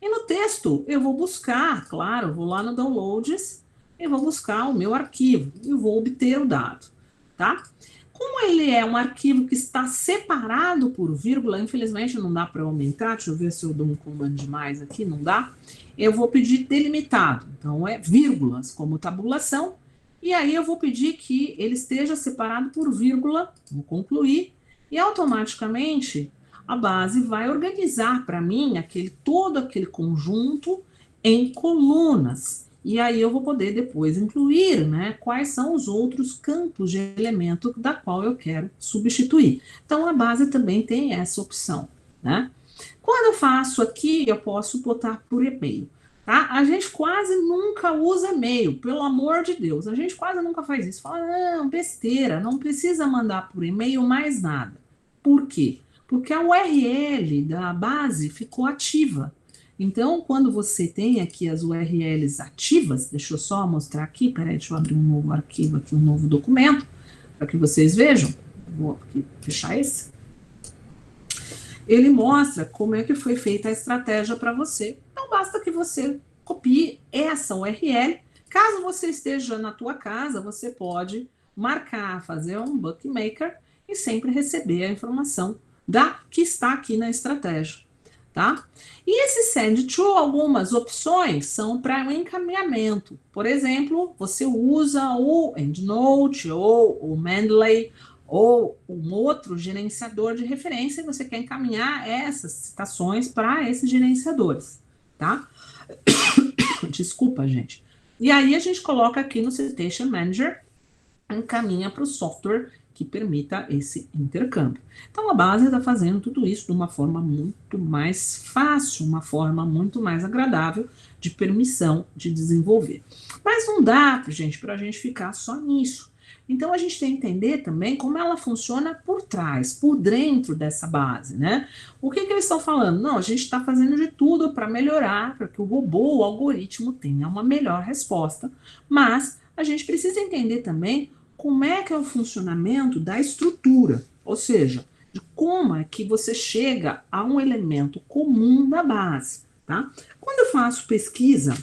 e no texto eu vou buscar, claro, eu vou lá no Downloads, e vou buscar o meu arquivo, e vou obter o dado, tá? Como ele é um arquivo que está separado por vírgula, infelizmente não dá para aumentar, deixa eu ver se eu dou um comando mais aqui, não dá. Eu vou pedir delimitado, então é vírgulas como tabulação, e aí eu vou pedir que ele esteja separado por vírgula, vou concluir, e automaticamente a base vai organizar para mim todo aquele conjunto em colunas. E aí eu vou poder depois incluir, né, quais são os outros campos de elemento da qual eu quero substituir. Então, a base também tem essa opção, né? Quando eu faço aqui, eu posso botar por e-mail, tá? A gente quase nunca usa e-mail, pelo amor de Deus. A gente quase nunca faz isso. Fala, não, besteira, não precisa mandar por e-mail mais nada. Por quê? Porque a URL da base ficou ativa. Então, quando você tem aqui as URLs ativas, deixa eu só mostrar aqui, peraí, deixa eu abrir um novo arquivo aqui, um novo documento, para que vocês vejam. Vou aqui fechar esse. Ele mostra como é que foi feita a estratégia para você. Então, basta que você copie essa URL. Caso você esteja na tua casa, você pode marcar, fazer um bookmaker e sempre receber a informação que está aqui na estratégia. Tá? E esse send to, algumas opções são para um encaminhamento. Por exemplo, você usa o EndNote ou o Mendeley ou um outro gerenciador de referência e você quer encaminhar essas citações para esses gerenciadores, tá? Desculpa, gente. E aí a gente coloca aqui no Citation Manager, encaminha para o software que permita esse intercâmbio. Então, a base está fazendo tudo isso de uma forma muito mais fácil, uma forma muito mais agradável de permissão de desenvolver. Mas não dá, gente, para a gente ficar só nisso. Então, a gente tem que entender também como ela funciona por trás, por dentro dessa base, né? O que eles estão falando? Não, a gente está fazendo de tudo para melhorar, para que o robô, o algoritmo, tenha uma melhor resposta, mas a gente precisa entender também como é que é o funcionamento da estrutura, ou seja, de como é que você chega a um elemento comum da base, tá? Quando eu faço pesquisa,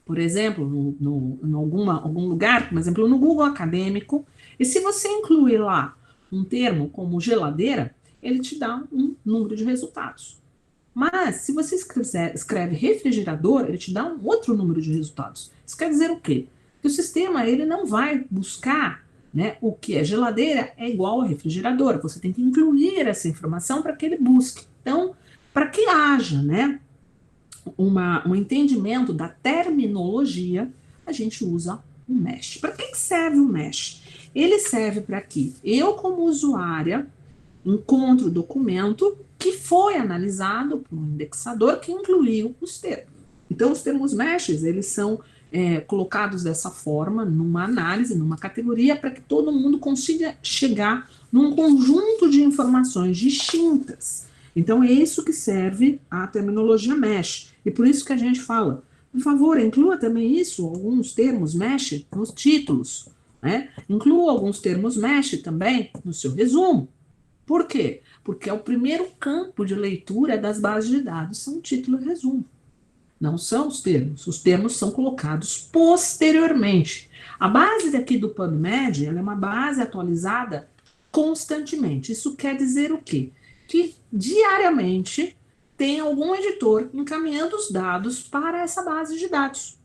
por exemplo, em algum lugar, por exemplo, no Google Acadêmico, e se você incluir lá um termo como geladeira, ele te dá um número de resultados. Mas, se você escreve refrigerador, ele te dá um outro número de resultados. Isso quer dizer o quê? Que o sistema ele não vai buscar, né, o que é geladeira é igual a refrigerador. Você tem que incluir essa informação para que ele busque. Então, para que haja, né, um entendimento da terminologia, a gente usa o mesh. Para que serve o mesh? Ele serve para que eu, como usuária, encontre o documento que foi analisado por um indexador que incluiu os termos. Então, os termos meshes, eles são colocados dessa forma, numa análise, numa categoria, para que todo mundo consiga chegar num conjunto de informações distintas. Então, é isso que serve a terminologia mesh. E por isso que a gente fala, por favor, inclua também isso, alguns termos mesh nos títulos, né? Inclua alguns termos mesh também no seu resumo. Por quê? Porque é o primeiro campo de leitura das bases de dados, são título e resumo. Não são os termos são colocados posteriormente. A base daqui do PubMed, ela é uma base atualizada constantemente. Isso quer dizer o quê? Que diariamente tem algum editor encaminhando os dados para essa base de dados.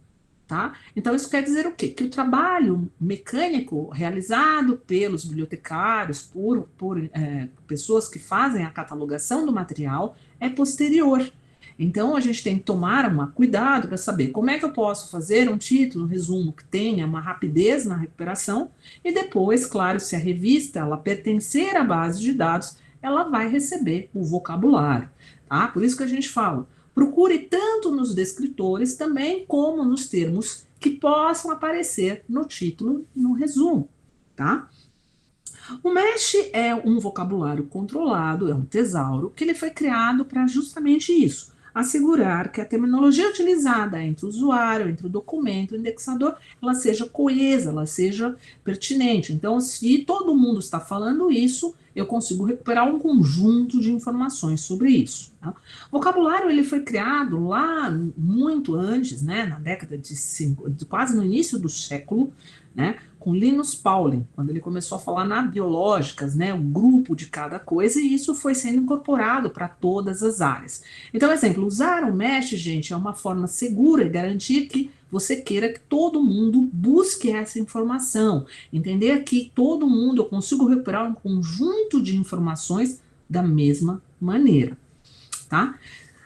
Tá? Então, isso quer dizer o quê? Que o trabalho mecânico realizado pelos bibliotecários, por pessoas que fazem a catalogação do material, é posterior. Então, a gente tem que tomar cuidado para saber como é que eu posso fazer um título, um resumo que tenha uma rapidez na recuperação e depois, claro, se a revista ela pertencer à base de dados, ela vai receber o vocabulário. Tá? Por isso que a gente fala, procure tanto nos descritores também como nos termos que possam aparecer no título e no resumo. Tá? O MESH é um vocabulário controlado, é um tesauro, que ele foi criado para justamente isso, assegurar que a terminologia utilizada entre o usuário, entre o documento, o indexador, ela seja coesa, ela seja pertinente. Então, se todo mundo está falando isso, eu consigo recuperar um conjunto de informações sobre isso. Tá? O vocabulário ele foi criado lá muito antes, né, na década de quase no início do século, né, com Linus Pauling, quando ele começou a falar na biológicas, né, um grupo de cada coisa, e isso foi sendo incorporado para todas as áreas. Então, exemplo, usar o Mesh, gente, é uma forma segura e garantir que você queira que todo mundo busque essa informação, entender que todo mundo, eu consigo recuperar um conjunto de informações da mesma maneira, tá?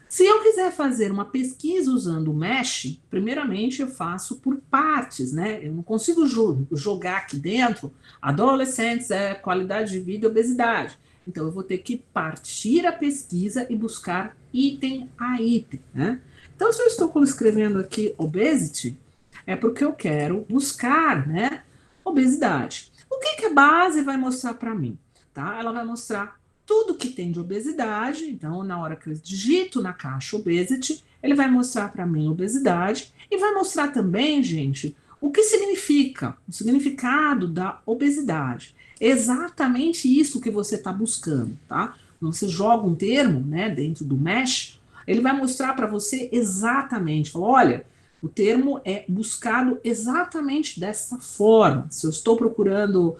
Se eu quiser fazer uma pesquisa usando o Mesh, primeiramente eu faço por partes, né? Eu não consigo jogar aqui dentro adolescentes, qualidade de vida e obesidade. Então eu vou ter que partir a pesquisa e buscar item a item, né? Então se eu estou escrevendo aqui obesity, é porque eu quero buscar, né, obesidade. O que a base vai mostrar para mim? Tá? Ela vai mostrar tudo que tem de obesidade. Então, na hora que eu digito na caixa obesity, ele vai mostrar para mim obesidade e vai mostrar também, gente, o que significa, o significado da obesidade. Exatamente isso que você está buscando, tá? Você joga um termo, né, dentro do Mesh, ele vai mostrar para você exatamente, fala, olha, o termo é buscado exatamente dessa forma. Se eu estou procurando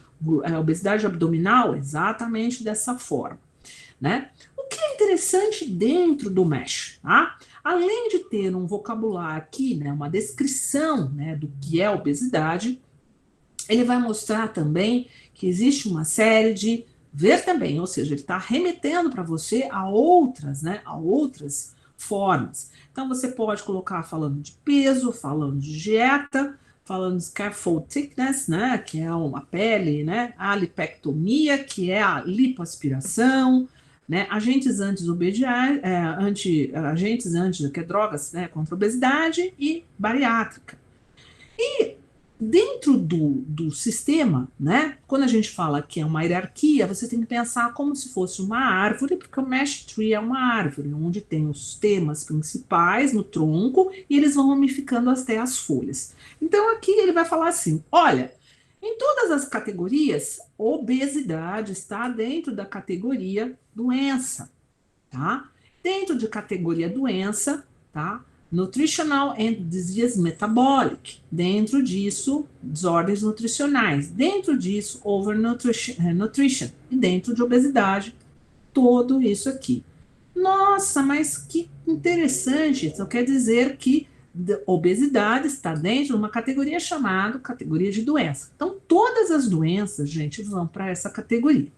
obesidade abdominal, exatamente dessa forma, né? O que é interessante dentro do Mesh, tá? Além de ter um vocabulário aqui, né, uma descrição, né, do que é obesidade, ele vai mostrar também que existe uma série de ver também, ou seja, ele está remetendo para você a outras, né, a outras formas. Então você pode colocar falando de peso, falando de dieta, falando de scaffold thickness, né, que é uma pele, né, a lipectomia, que é a lipoaspiração, né, agentes agentes anti, que é drogas, né, contra a obesidade e bariátrica. E dentro do sistema, né, quando a gente fala que é uma hierarquia, você tem que pensar como se fosse uma árvore, porque o Mesh Tree é uma árvore, onde tem os temas principais no tronco e eles vão ramificando até as folhas. Então aqui ele vai falar assim, olha, em todas as categorias, obesidade está dentro da categoria doença, tá? Dentro de categoria doença, tá? Nutritional and Disease Metabolic. Dentro disso, desordens nutricionais. Dentro disso, overnutrition. E dentro de obesidade, tudo isso aqui. Nossa, mas que interessante. Isso quer dizer que obesidade está dentro de uma categoria chamada categoria de doença. Então, todas as doenças, gente, vão para essa categoria.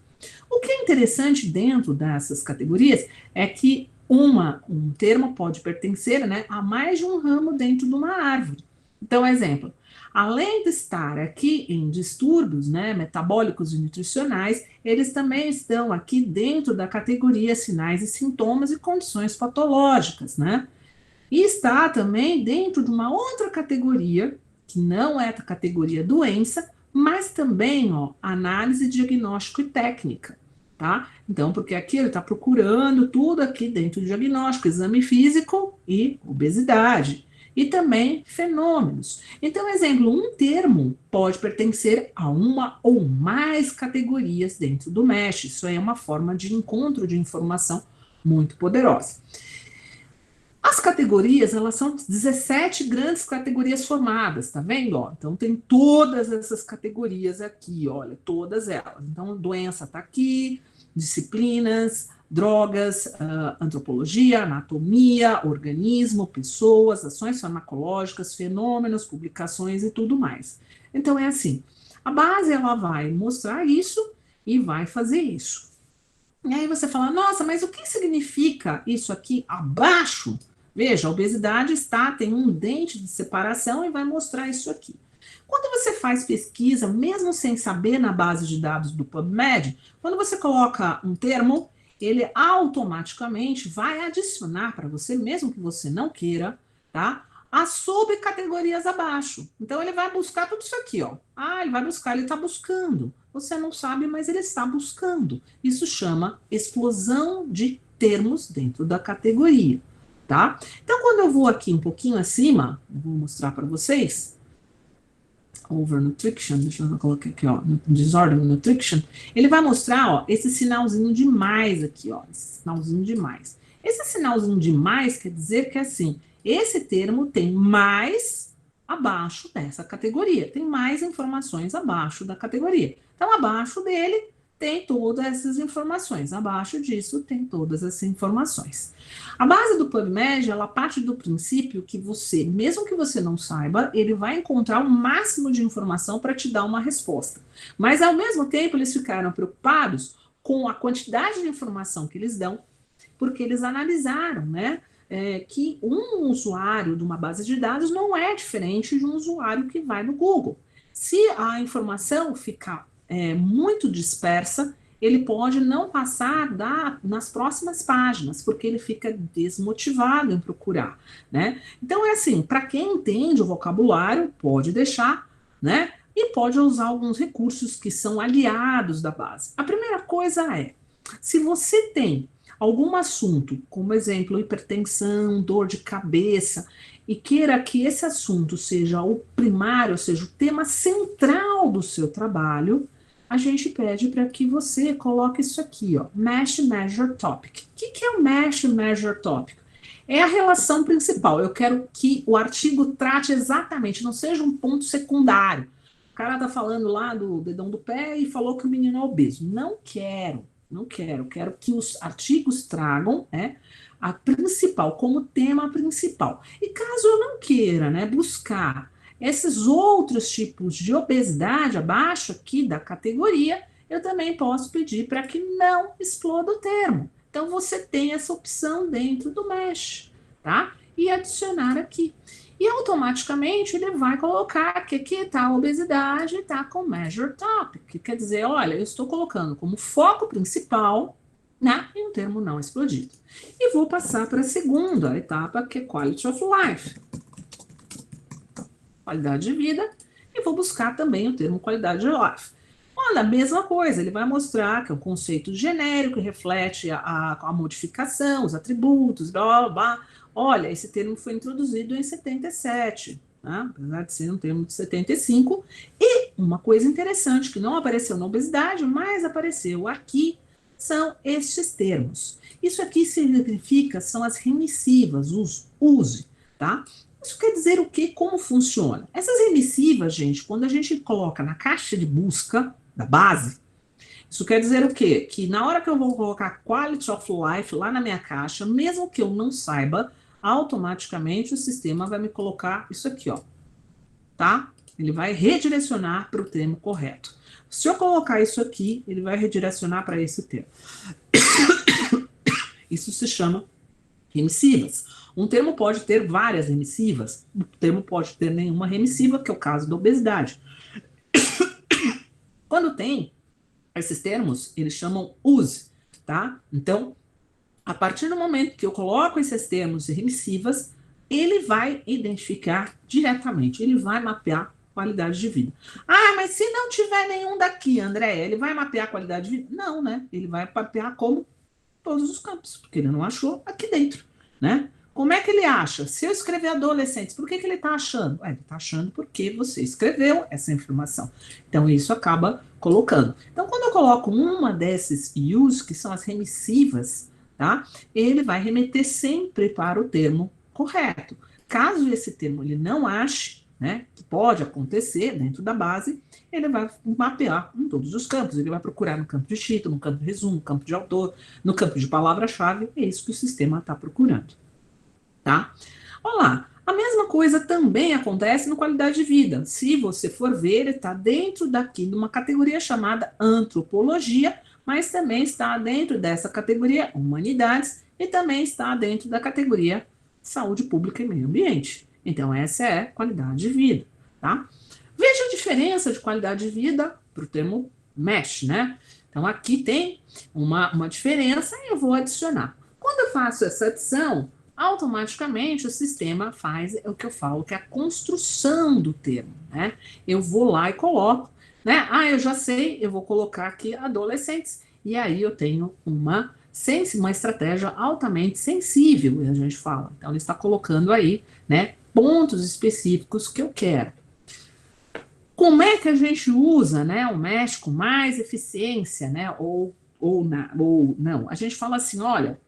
O que é interessante dentro dessas categorias é que um termo pode pertencer, né, a mais de um ramo dentro de uma árvore. Então, exemplo, além de estar aqui em distúrbios, né, metabólicos e nutricionais, eles também estão aqui dentro da categoria sinais e sintomas e condições patológicas, né? E está também dentro de uma outra categoria, que não é a categoria doença, mas também, ó, análise, diagnóstico e técnica, tá? Então, porque aqui ele está procurando tudo aqui dentro do diagnóstico, exame físico e obesidade, e também fenômenos. Então, exemplo, um termo pode pertencer a uma ou mais categorias dentro do Mesh. Isso aí é uma forma de encontro de informação muito poderosa. As categorias, elas são 17 grandes categorias formadas, tá vendo? Ó, então, tem todas essas categorias aqui, olha, todas elas. Então, doença tá aqui, disciplinas, drogas, antropologia, anatomia, organismo, pessoas, ações farmacológicas, fenômenos, publicações e tudo mais. Então, é assim, a base, ela vai mostrar isso e vai fazer isso. E aí você fala, nossa, mas o que significa isso aqui abaixo? Veja, a obesidade tem um dente de separação e vai mostrar isso aqui. Quando você faz pesquisa, mesmo sem saber na base de dados do PubMed, quando você coloca um termo, ele automaticamente vai adicionar para você, mesmo que você não queira, tá? As subcategorias abaixo. Então, ele vai buscar tudo isso aqui, ó. Ele vai buscar, ele está buscando. Você não sabe, mas ele está buscando. Isso chama explosão de termos dentro da categoria, tá? Então, quando eu vou aqui um pouquinho acima, eu vou mostrar para vocês, overnutrition, deixa eu colocar aqui, ó, disorder nutrition, ele vai mostrar, ó, esse sinalzinho de mais aqui, ó, esse sinalzinho de mais. Esse sinalzinho de mais quer dizer que, assim, esse termo tem mais abaixo dessa categoria. Tem mais informações abaixo da categoria. Então, abaixo dele tem todas essas informações. Abaixo disso tem todas essas informações. A base do PubMed, ela parte do princípio que você, mesmo que você não saiba, ele vai encontrar o máximo de informação para te dar uma resposta. Mas, ao mesmo tempo, eles ficaram preocupados com a quantidade de informação que eles dão, porque eles analisaram, né, que um usuário de uma base de dados não é diferente de um usuário que vai no Google. Se a informação ficar muito dispersa, ele pode não passar nas próximas páginas, porque ele fica desmotivado em procurar, né? Então, é assim, para quem entende o vocabulário, pode deixar, né? E pode usar alguns recursos que são aliados da base. A primeira coisa é, se você tem algum assunto, como exemplo, hipertensão, dor de cabeça, e queira que esse assunto seja o primário, ou seja, o tema central do seu trabalho, a gente pede para que você coloque isso aqui, ó, Mesh Measure Topic. O que é o Mesh Measure Topic? É a relação principal. Eu quero que o artigo trate exatamente, não seja um ponto secundário. O cara tá falando lá do dedão do pé e falou que o menino é obeso. Não quero. Quero que os artigos tragam, né, a principal, como tema principal. E caso eu não queira, né, buscar esses outros tipos de obesidade abaixo aqui da categoria, eu também posso pedir para que não exploda o termo. Então, você tem essa opção dentro do Mesh, tá? E adicionar aqui. E automaticamente ele vai colocar que aqui está a obesidade, está com Measure Topic, que quer dizer, olha, eu estou colocando como foco principal, né, e um termo não explodido. E vou passar para a segunda etapa, que é Quality of Life. Qualidade de vida, e vou buscar também o termo qualidade de life. Olha, a mesma coisa, ele vai mostrar que é um conceito genérico que reflete a modificação, os atributos, blá, blá, blá. Olha, esse termo foi introduzido em 77, né? Apesar de ser um termo de 75. E uma coisa interessante que não apareceu na obesidade, mas apareceu aqui, são estes termos. Isso aqui significa, são as remissivas, os use, tá? Isso quer dizer o quê? Como funciona? Essas remissivas, gente, quando a gente coloca na caixa de busca da base, isso quer dizer o quê? Que na hora que eu vou colocar Quality of Life lá na minha caixa, mesmo que eu não saiba, automaticamente o sistema vai me colocar isso aqui, ó, tá? Ele vai redirecionar para o termo correto. Se eu colocar isso aqui, ele vai redirecionar para esse termo. Isso se chama remissivas. Um termo pode ter várias remissivas, um termo pode ter nenhuma remissiva, que é o caso da obesidade. Quando tem esses termos, eles chamam use, tá? Então, a partir do momento que eu coloco esses termos e remissivas, ele vai identificar diretamente, ele vai mapear qualidade de vida. Ah, mas se não tiver nenhum daqui, André, ele vai mapear a qualidade de vida? Não, né? Ele vai mapear como todos os campos, porque ele não achou aqui dentro, né? Como é que ele acha? Se eu escrever adolescentes, por que ele está achando? Ele está achando porque você escreveu essa informação. Então, isso acaba colocando. Então, quando eu coloco uma desses use, que são as remissivas, tá? Ele vai remeter sempre para o termo correto. Caso esse termo ele não ache, né, que pode acontecer dentro da base, ele vai mapear em todos os campos. Ele vai procurar no campo de título, no campo de resumo, no campo de autor, no campo de palavra-chave. É isso que o sistema está procurando. Tá? Olá, a mesma coisa também acontece no qualidade de vida. Se você for ver, ele está dentro daqui de uma categoria chamada antropologia, mas também está dentro dessa categoria humanidades e também está dentro da categoria saúde pública e meio ambiente. Então, essa é qualidade de vida, tá? Veja a diferença de qualidade de vida para o termo MESH, né? Então, aqui tem uma diferença e eu vou adicionar. Quando eu faço essa adição, automaticamente o sistema faz o que eu falo, que é a construção do termo, né? Eu vou lá e coloco, né? Ah, eu já sei, eu vou colocar aqui adolescentes, e aí eu tenho uma estratégia altamente sensível, a gente fala. Então, ele está colocando aí, né, pontos específicos que eu quero. Como é que a gente usa, né, o Mesh com mais eficiência, né, ou não? A gente fala assim, olha,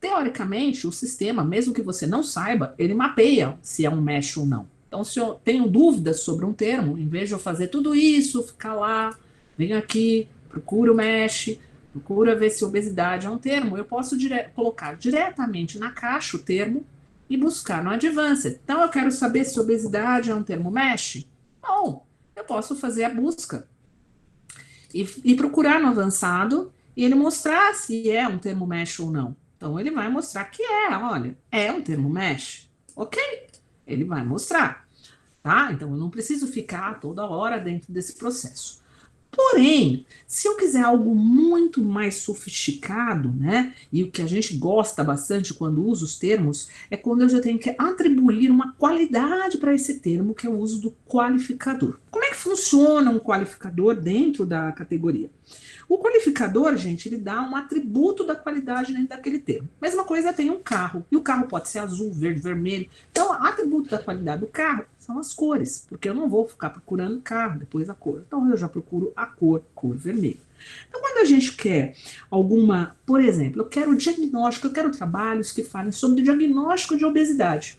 teoricamente, o sistema, mesmo que você não saiba, ele mapeia se é um mesh ou não, Então, se eu tenho dúvidas sobre um termo, em vez de eu fazer tudo isso, ficar lá, venho aqui, procuro o MESH, procuro ver se obesidade é um termo, eu posso colocar diretamente na caixa o termo e buscar no Advanced. Então, eu quero saber se obesidade é um termo MESH? Não, eu posso fazer a busca e procurar no avançado e ele mostrar se é um termo MESH ou não. Então, ele vai mostrar que olha, é um termo MESH, ok? Ele vai mostrar, tá? Então, eu não preciso ficar toda hora dentro desse processo. Porém, se eu quiser algo muito mais sofisticado, né? E o que a gente gosta bastante quando usa os termos é quando eu já tenho que atribuir uma qualidade para esse termo, que é o uso do qualificador. Como é que funciona um qualificador dentro da categoria? O qualificador, gente, ele dá um atributo da qualidade dentro daquele termo. Mesma coisa tem um carro, e o carro pode ser azul, verde, vermelho. Então, o atributo da qualidade do carro são as cores, porque eu não vou ficar procurando carro, depois a cor. Então, eu já procuro a cor vermelha. Então, quando a gente quer alguma, por exemplo, eu quero diagnóstico, eu quero trabalhos que falem sobre diagnóstico de obesidade.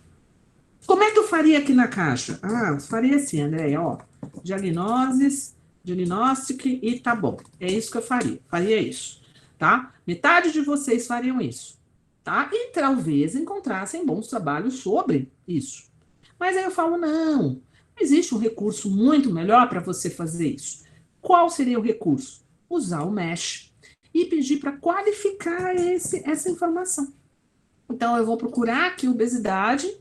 Como é que eu faria aqui na caixa? Eu faria assim, André, ó, diagnóstico e tá bom. É isso que eu faria isso, tá? Metade de vocês fariam isso, tá? E talvez encontrassem bons trabalhos sobre isso. Mas aí eu falo, não existe um recurso muito melhor para você fazer isso. Qual seria o recurso? Usar o MESH e pedir para qualificar essa informação. Então, eu vou procurar aqui obesidade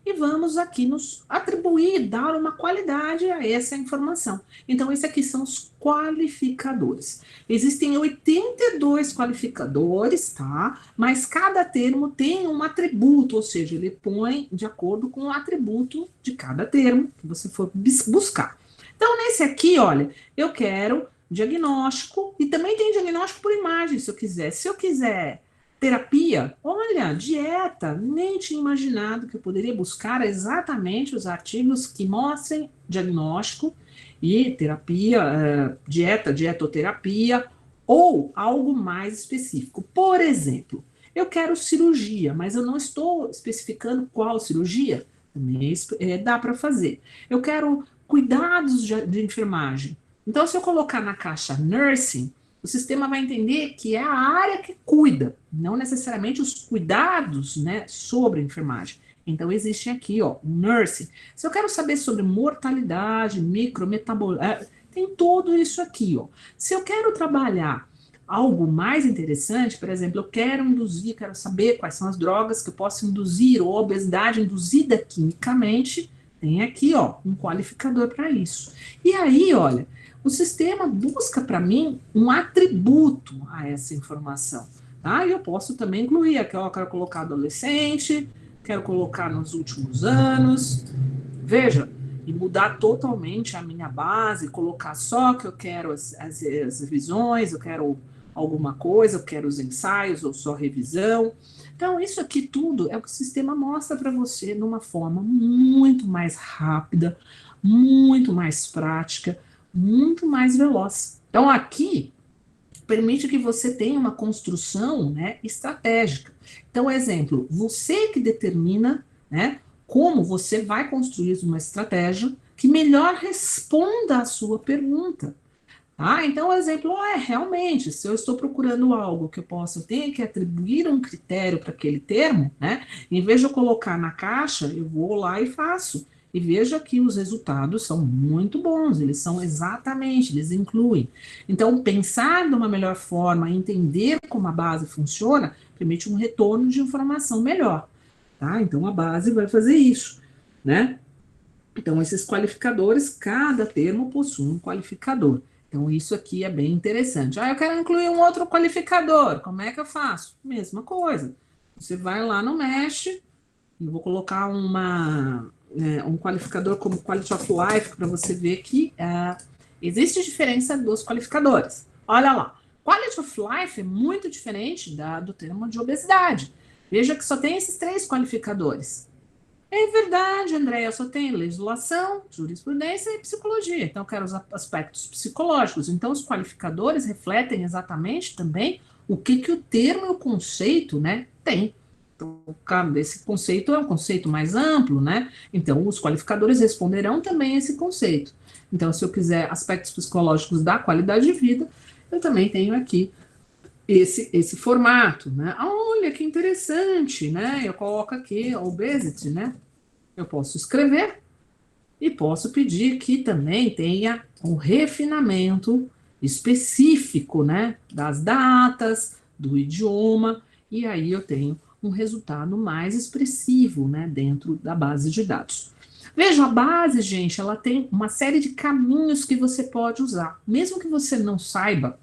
e vamos aqui nos atribuir, dar uma qualidade a essa informação. Então, esses aqui são os qualificadores. Existem 82 qualificadores, tá? Mas cada termo tem um atributo, ou seja, ele põe de acordo com o atributo de cada termo que você for buscar. Então, nesse aqui, olha, eu quero diagnóstico e também tem diagnóstico por imagem, se eu quiser. Se eu quiser terapia, olha, dieta, nem tinha imaginado que eu poderia buscar exatamente os artigos que mostrem diagnóstico e terapia, dietoterapia, ou algo mais específico. Por exemplo, eu quero cirurgia, mas eu não estou especificando qual cirurgia, também dá para fazer. Eu quero cuidados de enfermagem. Então, se eu colocar na caixa nursing, o sistema vai entender que é a área que cuida, não necessariamente os cuidados, né, sobre a enfermagem. Então, existe aqui, ó, nursing. Se eu quero saber sobre mortalidade, micrometabolismo, tem tudo isso aqui, ó. Se eu quero trabalhar algo mais interessante, por exemplo, eu quero saber quais são as drogas que eu posso induzir, ou obesidade induzida quimicamente, tem aqui, ó, um qualificador para isso. E aí, olha, o sistema busca para mim um atributo a essa informação, tá? E eu posso também incluir aqui, ó, quero colocar adolescente, quero colocar nos últimos anos, veja, e mudar totalmente a minha base, colocar só que eu quero as revisões, eu quero alguma coisa, eu quero os ensaios ou só revisão. Então, isso aqui tudo é o que o sistema mostra para você numa forma muito mais rápida, muito mais prática, muito mais veloz. Então, aqui, permite que você tenha uma construção, né, estratégica. Então, exemplo, você que determina, né, como você vai construir uma estratégia que melhor responda à sua pergunta. Então, o exemplo realmente, se eu estou procurando algo que eu tenho que atribuir um critério para aquele termo, né, em vez de eu colocar na caixa, eu vou lá e faço. E veja que os resultados são muito bons, eles incluem. Então, pensar de uma melhor forma, entender como a base funciona, permite um retorno de informação melhor, tá? Então, a base vai fazer isso, né? Então, esses qualificadores, cada termo possui um qualificador. Então, isso aqui é bem interessante. Eu quero incluir um outro qualificador, como é que eu faço? Mesma coisa. Você vai lá no MESH, eu vou colocar um qualificador como Quality of Life, para você ver que existe diferença dos qualificadores. Olha lá, Quality of Life é muito diferente do termo de obesidade. Veja que só tem esses 3 qualificadores. É verdade, André, eu só tenho legislação, jurisprudência e psicologia. Então, eu quero os aspectos psicológicos. Então, os qualificadores refletem exatamente também o que o termo e o conceito, né, tem. Então, esse conceito é um conceito mais amplo, né? Então, os qualificadores responderão também esse conceito. Então, se eu quiser aspectos psicológicos da qualidade de vida, eu também tenho aqui esse formato, né? Ah, olha que interessante, né? Eu coloco aqui obesity, né? Eu posso escrever e posso pedir que também tenha um refinamento específico, né? Das datas, do idioma, e aí eu tenho um resultado mais expressivo, né? Dentro da base de dados. Veja, a base, gente, ela tem uma série de caminhos que você pode usar. Mesmo que você não saiba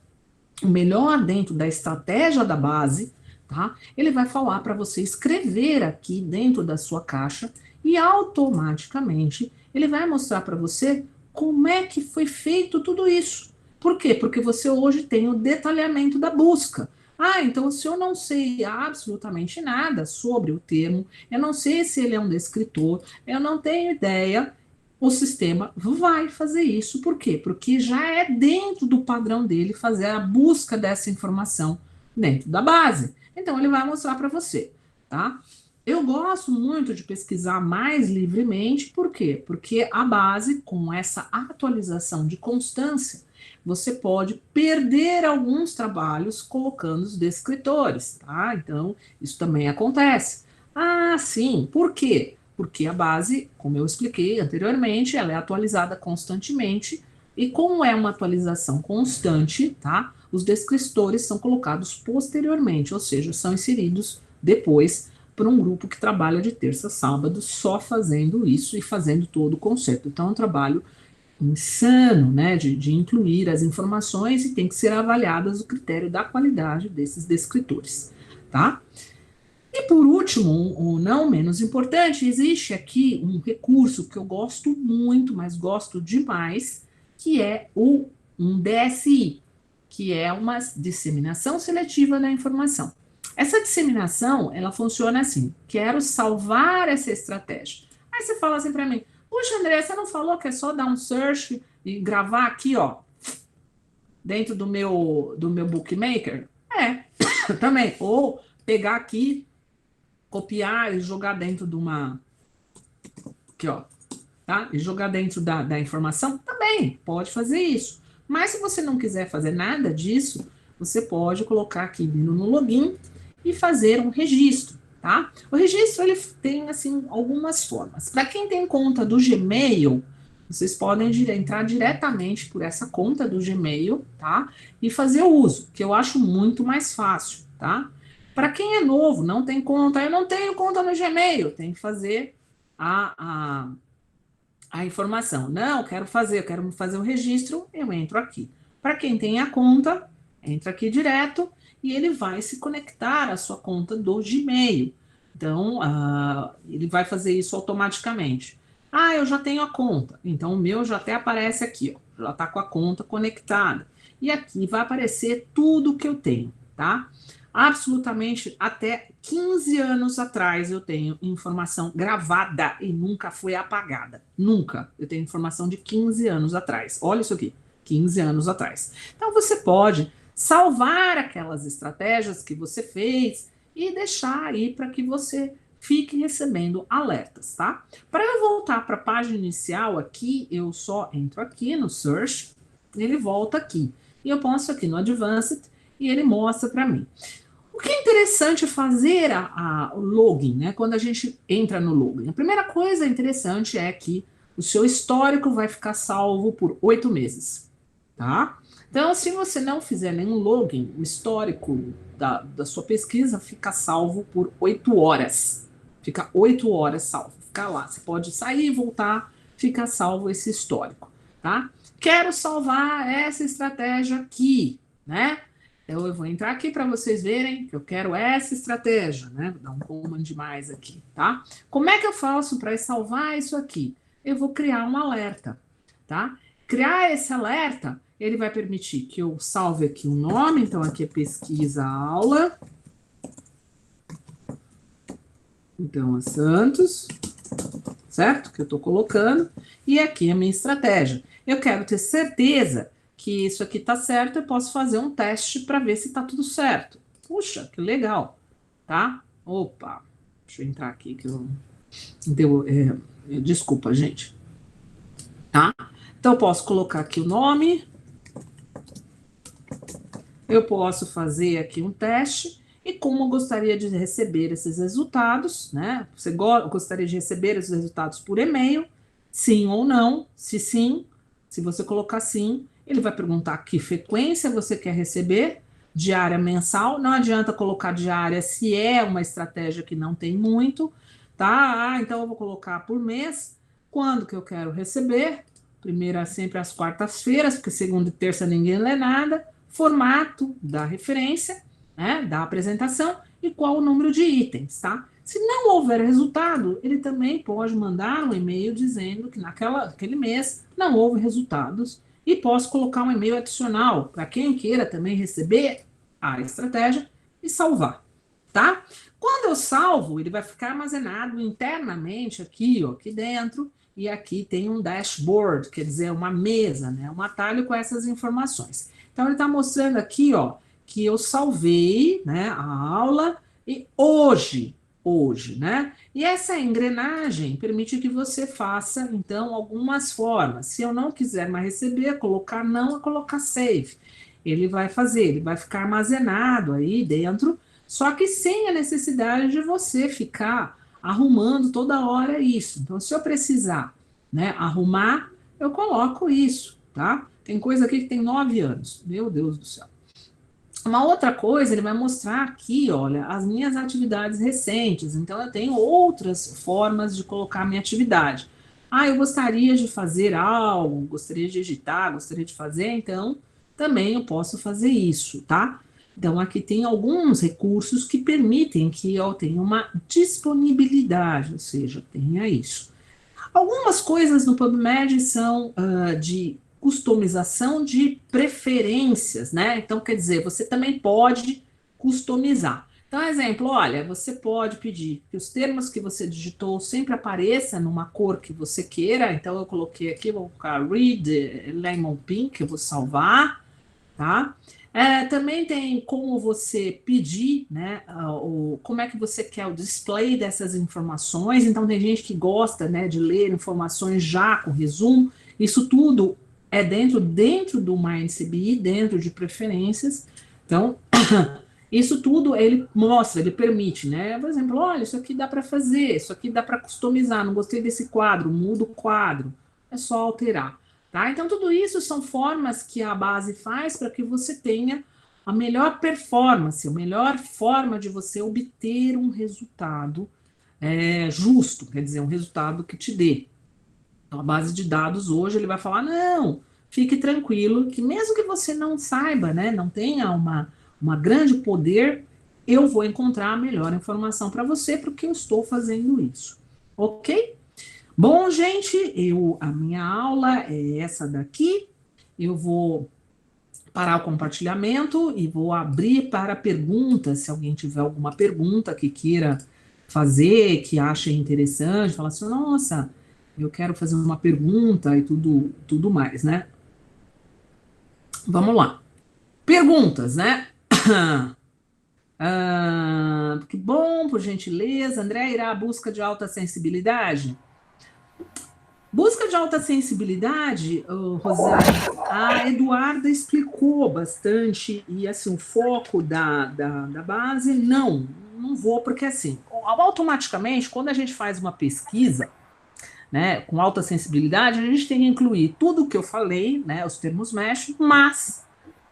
o melhor dentro da estratégia da base, tá? Ele vai falar para você escrever aqui dentro da sua caixa e automaticamente ele vai mostrar para você como é que foi feito tudo isso. Por quê? Porque você hoje tem o detalhamento da busca. Ah, então se eu não sei absolutamente nada sobre o termo, eu não sei se ele é um descritor, eu não tenho ideia, o sistema vai fazer isso. Por quê? Porque já é dentro do padrão dele fazer a busca dessa informação dentro da base. Então, ele vai mostrar para você, tá? Eu gosto muito de pesquisar mais livremente, por quê? Porque a base, com essa atualização de constância, você pode perder alguns trabalhos colocando os descritores, tá? Então, isso também acontece. Ah, sim, por quê? Porque a base, como eu expliquei anteriormente, ela é atualizada constantemente, e como é uma atualização constante, tá? Os descritores são colocados posteriormente, ou seja, são inseridos depois para um grupo que trabalha de terça a sábado só fazendo isso e fazendo todo o conceito. Então, é um trabalho insano, né, de incluir as informações e tem que ser avaliadas o critério da qualidade desses descritores, tá? E por último, ou não menos importante, existe aqui um recurso que eu gosto muito, mas gosto demais, que é um DSI, que é uma disseminação seletiva da informação. Essa disseminação, ela funciona assim: quero salvar essa estratégia. Aí você fala assim para mim: puxa, André, você não falou que é só dar um search e gravar aqui, ó, dentro do meu bookmaker? É, também. Ou pegar aqui, copiar e jogar dentro de uma, aqui, ó, tá? E jogar dentro da informação, também pode fazer isso. Mas se você não quiser fazer nada disso, você pode colocar aqui no login e fazer um registro, tá? O registro, ele tem, assim, algumas formas. Para quem tem conta do Gmail, vocês podem entrar diretamente por essa conta do Gmail, tá? E fazer o uso, que eu acho muito mais fácil, tá? Para quem é novo, não tem conta, eu não tenho conta no Gmail, tem que fazer a informação. Não, eu quero fazer o registro, eu entro aqui. Para quem tem a conta, entra aqui direto e ele vai se conectar à sua conta do Gmail. Então, ele vai fazer isso automaticamente. Ah, eu já tenho a conta. Então, o meu já até aparece aqui, ó, já está com a conta conectada. E aqui vai aparecer tudo que eu tenho, tá? Absolutamente até 15 anos atrás eu tenho informação gravada e nunca foi apagada. Nunca. Eu tenho informação de 15 anos atrás. Olha isso aqui, 15 anos atrás. Então você pode salvar aquelas estratégias que você fez e deixar aí para que você fique recebendo alertas, tá? Para eu voltar para a página inicial aqui, eu só entro aqui no Search, ele volta aqui. E eu posso aqui no Advanced e ele mostra para mim. O que é interessante fazer o login, né? Quando a gente entra no login. A primeira coisa interessante é que o seu histórico vai ficar salvo por 8 meses, tá? Então, se você não fizer nenhum login, o histórico da sua pesquisa fica salvo por 8 horas. Fica 8 horas salvo. Fica lá. Você pode sair e voltar, fica salvo esse histórico, tá? Quero salvar essa estratégia aqui, né? Então, eu vou entrar aqui para vocês verem que eu quero essa estratégia, né? Vou dar um command mais aqui, tá? Como é que eu faço para salvar isso aqui? Eu vou criar um alerta, tá? Criar esse alerta, ele vai permitir que eu salve aqui o nome, então aqui é pesquisa aula. Então, é Santos, certo? Que eu estou colocando. E aqui a minha estratégia. Eu quero ter certeza que isso aqui está certo, eu posso fazer um teste para ver se está tudo certo. Puxa, que legal, tá? Opa, deixa eu entrar aqui que eu... desculpa, gente. Tá? Então, eu posso colocar aqui o nome. Eu posso fazer aqui um teste. E como eu gostaria de receber esses resultados, né? Você gostaria de receber esses resultados por e-mail? Sim ou não? Se sim, se você colocar sim, ele vai perguntar que frequência você quer receber, diária, mensal. Não adianta colocar diária se é uma estratégia que não tem muito, tá? Então eu vou colocar por mês. Quando que eu quero receber? Primeira sempre às quartas-feiras, porque segunda e terça ninguém lê nada. Formato da referência, né, da apresentação e qual o número de itens, tá? Se não houver resultado, ele também pode mandar um e-mail dizendo que naquele mês não houve resultados e posso colocar um e-mail adicional para quem queira também receber a estratégia e salvar, tá? Quando eu salvo, ele vai ficar armazenado internamente aqui, ó, aqui dentro, e aqui tem um dashboard, quer dizer, uma mesa, né, um atalho com essas informações. Então, ele está mostrando aqui, ó, que eu salvei, né, a aula e hoje, né? E essa engrenagem permite que você faça, então, algumas formas. Se eu não quiser mais receber, colocar não, colocar save. Ele vai fazer, ele vai ficar armazenado aí dentro, só que sem a necessidade de você ficar arrumando toda hora isso. Então, se eu precisar, né, arrumar, eu coloco isso, tá? Tem coisa aqui que tem 9 anos. Meu Deus do céu. Uma outra coisa, ele vai mostrar aqui, olha, as minhas atividades recentes. Então, eu tenho outras formas de colocar minha atividade. Ah, eu gostaria de fazer algo, gostaria de editar, gostaria de fazer, então também eu posso fazer isso, tá? Então, aqui tem alguns recursos que permitem que eu tenha uma disponibilidade, ou seja, tenha isso. Algumas coisas no PubMed são de customização de preferências, né? Então, quer dizer, você também pode customizar. Então, exemplo, olha, você pode pedir que os termos que você digitou sempre apareçam numa cor que você queira. Então, eu coloquei aqui, vou colocar Read Lemon Pink, eu vou salvar, tá? Também tem como você pedir, né, como é que você quer o display dessas informações. Então, tem gente que gosta, né, de ler informações já com resumo. Isso tudo é dentro do MindCBI, dentro de preferências. Então, isso tudo ele mostra, ele permite, né? Por exemplo, olha, isso aqui dá para fazer, isso aqui dá para customizar. Não gostei desse quadro, muda o quadro. É só alterar. Tá? Então, tudo isso são formas que a base faz para que você tenha a melhor performance, a melhor forma de você obter um resultado justo, quer dizer, um resultado que te dê. Então, a base de dados hoje, ele vai falar, não, fique tranquilo, que mesmo que você não saiba, né, não tenha uma grande poder, eu vou encontrar a melhor informação para você, porque eu estou fazendo isso. Ok? Bom, gente, a minha aula é essa daqui. Eu vou parar o compartilhamento e vou abrir para perguntas. Se alguém tiver alguma pergunta que queira fazer, que ache interessante, fala assim, nossa, eu quero fazer uma pergunta e tudo mais, né? Vamos lá. Perguntas, né? Que bom, por gentileza. André, irá à busca de alta sensibilidade? Busca de alta sensibilidade, Rosane, a Eduarda explicou bastante, e assim, o foco da base, não vou, porque assim, automaticamente, quando a gente faz uma pesquisa, né, com alta sensibilidade, a gente tem que incluir tudo o que eu falei, né, os termos mesh, mas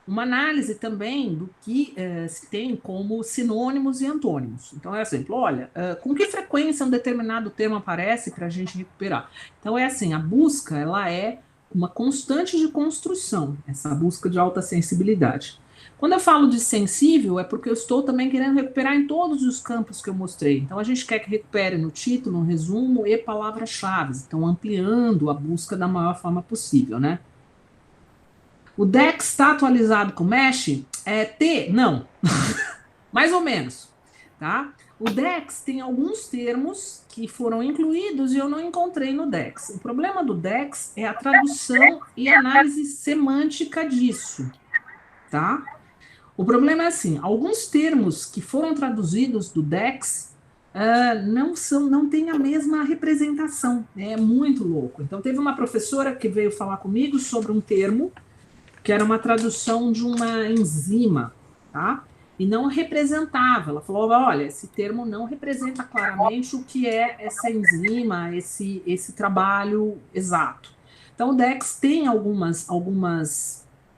uma análise também do que se tem como sinônimos e antônimos. Então, é exemplo, olha, com que frequência um determinado termo aparece para a gente recuperar? Então, é assim, a busca, ela é uma constante de construção, essa busca de alta sensibilidade. Quando eu falo de sensível, é porque eu estou também querendo recuperar em todos os campos que eu mostrei. Então, a gente quer que recupere no título, no resumo e palavras-chave. Então, ampliando a busca da maior forma possível, né? O Dex está atualizado com Mesh? Não. Mais ou menos, tá? O Dex tem alguns termos que foram incluídos e eu não encontrei no Dex. O problema do Dex é a tradução e análise semântica disso, tá? O problema é assim, alguns termos que foram traduzidos do DEX não têm a mesma representação, né? É muito louco. Então, teve uma professora que veio falar comigo sobre um termo que era uma tradução de uma enzima, tá? E não representava. Ela falou, olha, esse termo não representa claramente o que é essa enzima, esse trabalho exato. Então, o DEX tem algumas,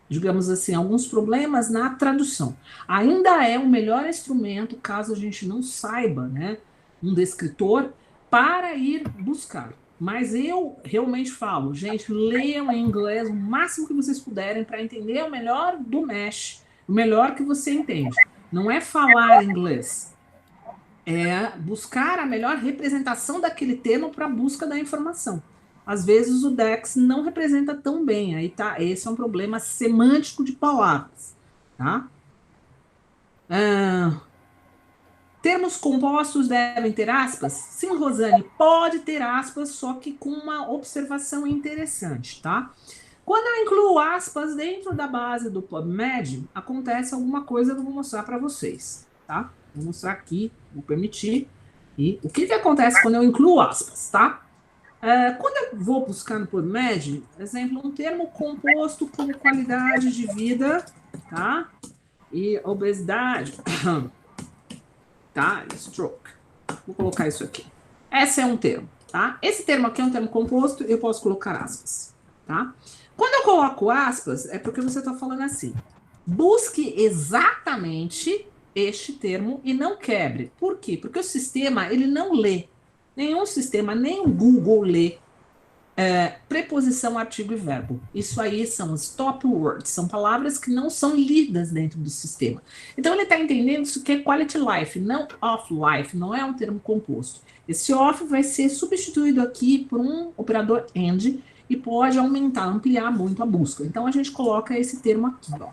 digamos assim, alguns problemas na tradução. Ainda é o melhor instrumento, caso a gente não saiba, né, um descritor, para ir buscar. Mas eu realmente falo, gente, leiam em inglês o máximo que vocês puderem para entender o melhor do Mesh, o melhor que você entende. Não é falar inglês, é buscar a melhor representação daquele termo para a busca da informação. Às vezes o DEX não representa tão bem, aí tá, esse é um problema semântico de palavras, tá? Termos compostos devem ter aspas? Sim, Rosane, pode ter aspas, só que com uma observação interessante, tá? Quando eu incluo aspas dentro da base do PubMed, acontece alguma coisa que eu vou mostrar para vocês, tá? Vou mostrar aqui, vou permitir. E o que acontece quando eu incluo aspas, tá? Quando eu vou buscar no PubMed, exemplo, um termo composto como qualidade de vida, tá? E obesidade, tá? Stroke. Vou colocar isso aqui. Esse é um termo, tá? Esse termo aqui é um termo composto, eu posso colocar aspas, tá? Quando eu coloco aspas, é porque você está falando assim. Busque exatamente este termo e não quebre. Por quê? Porque o sistema, ele não lê. Nenhum sistema, nem o Google lê preposição, artigo e verbo. Isso aí são stop words, são palavras que não são lidas dentro do sistema. Então ele está entendendo isso que é quality life, não off life, não é um termo composto. Esse off vai ser substituído aqui por um operador and e pode aumentar, ampliar muito a busca. Então a gente coloca esse termo aqui, ó,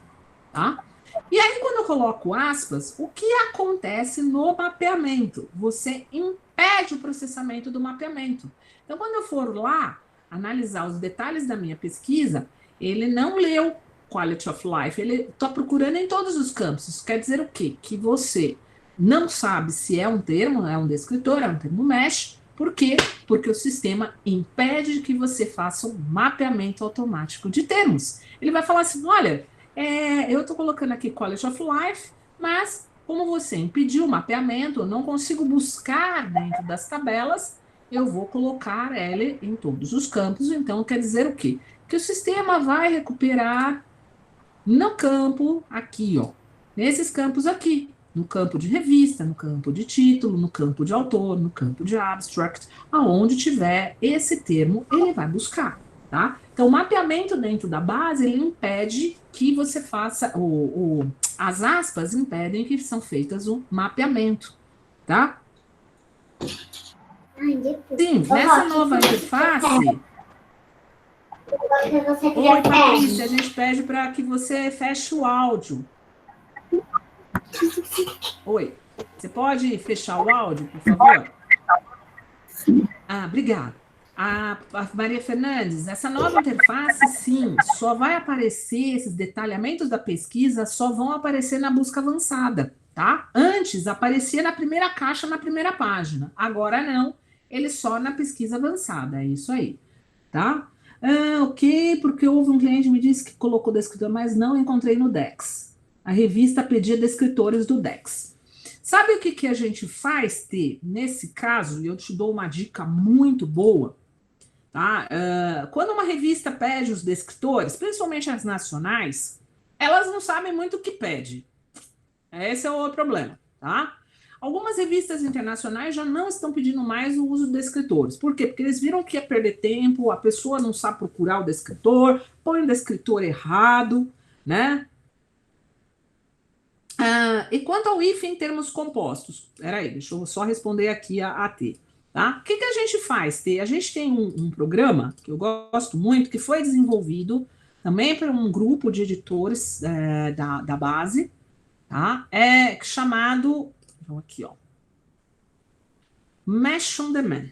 tá? E aí quando eu coloco aspas, o que acontece no mapeamento? Você impede o processamento do mapeamento. Então quando eu for lá analisar os detalhes da minha pesquisa, ele não leu Quality of Life, ele está procurando em todos os campos. Isso quer dizer o quê? Que você não sabe se é um termo, é um descritor, é um termo mesh. Por quê? Porque o sistema impede que você faça um mapeamento automático de termos. Ele vai falar assim, olha, eu estou colocando aqui Quality of Life, mas como você impediu o mapeamento, eu não consigo buscar dentro das tabelas, eu vou colocar ele em todos os campos. Então, quer dizer o quê? Que o sistema vai recuperar no campo aqui, ó, nesses campos aqui, no campo de revista, no campo de título, no campo de autor, no campo de abstract, aonde tiver esse termo, ele vai buscar, tá? Então, o mapeamento dentro da base, ele impede que você faça, as aspas impedem que são feitas o mapeamento, tá? Sim, nessa nova interface... Oi, Patrícia, a gente pede para que você feche o áudio. Oi, você pode fechar o áudio, por favor? Obrigada. A Maria Fernandes, essa nova interface, sim, só vai aparecer, esses detalhamentos da pesquisa só vão aparecer na busca avançada, tá? Antes, aparecia na primeira caixa, na primeira página. Agora não, ele só na pesquisa avançada, é isso aí, tá? Ok, porque houve um cliente que me disse que colocou descritor, mas não encontrei no DEX. A revista pedia descritores do DEX. Sabe o que a gente faz, Tê? Nesse caso, e eu te dou uma dica muito boa, tá? Quando uma revista pede os descritores, principalmente as nacionais, elas não sabem muito o que pede. Esse é o problema, tá? Algumas revistas internacionais já não estão pedindo mais o uso de descritores. Por quê? Porque eles viram que ia perder tempo, a pessoa não sabe procurar o descritor, põe o descritor errado, né? E quanto ao if em termos compostos? Peraí, deixa eu só responder aqui a T. Tá? O que a gente faz, T? A gente tem um programa que eu gosto muito, que foi desenvolvido também por um grupo de editores da base, tá? Chamado... Então, aqui, ó. Mesh on Demand.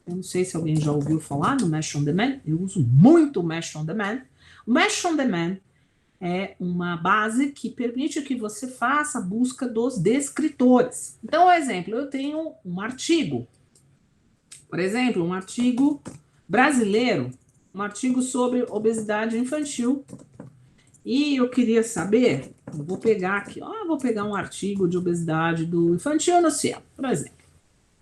Eu não sei se alguém já ouviu falar do Mesh on Demand. Eu uso muito o Mesh on Demand. O Mesh on Demand é uma base que permite que você faça a busca dos descritores. Então, exemplo, eu tenho um artigo, por exemplo, um artigo brasileiro, um artigo sobre obesidade infantil, e eu queria saber, eu vou pegar aqui, ó, vou pegar um artigo de obesidade do infantil no Cielo, por exemplo.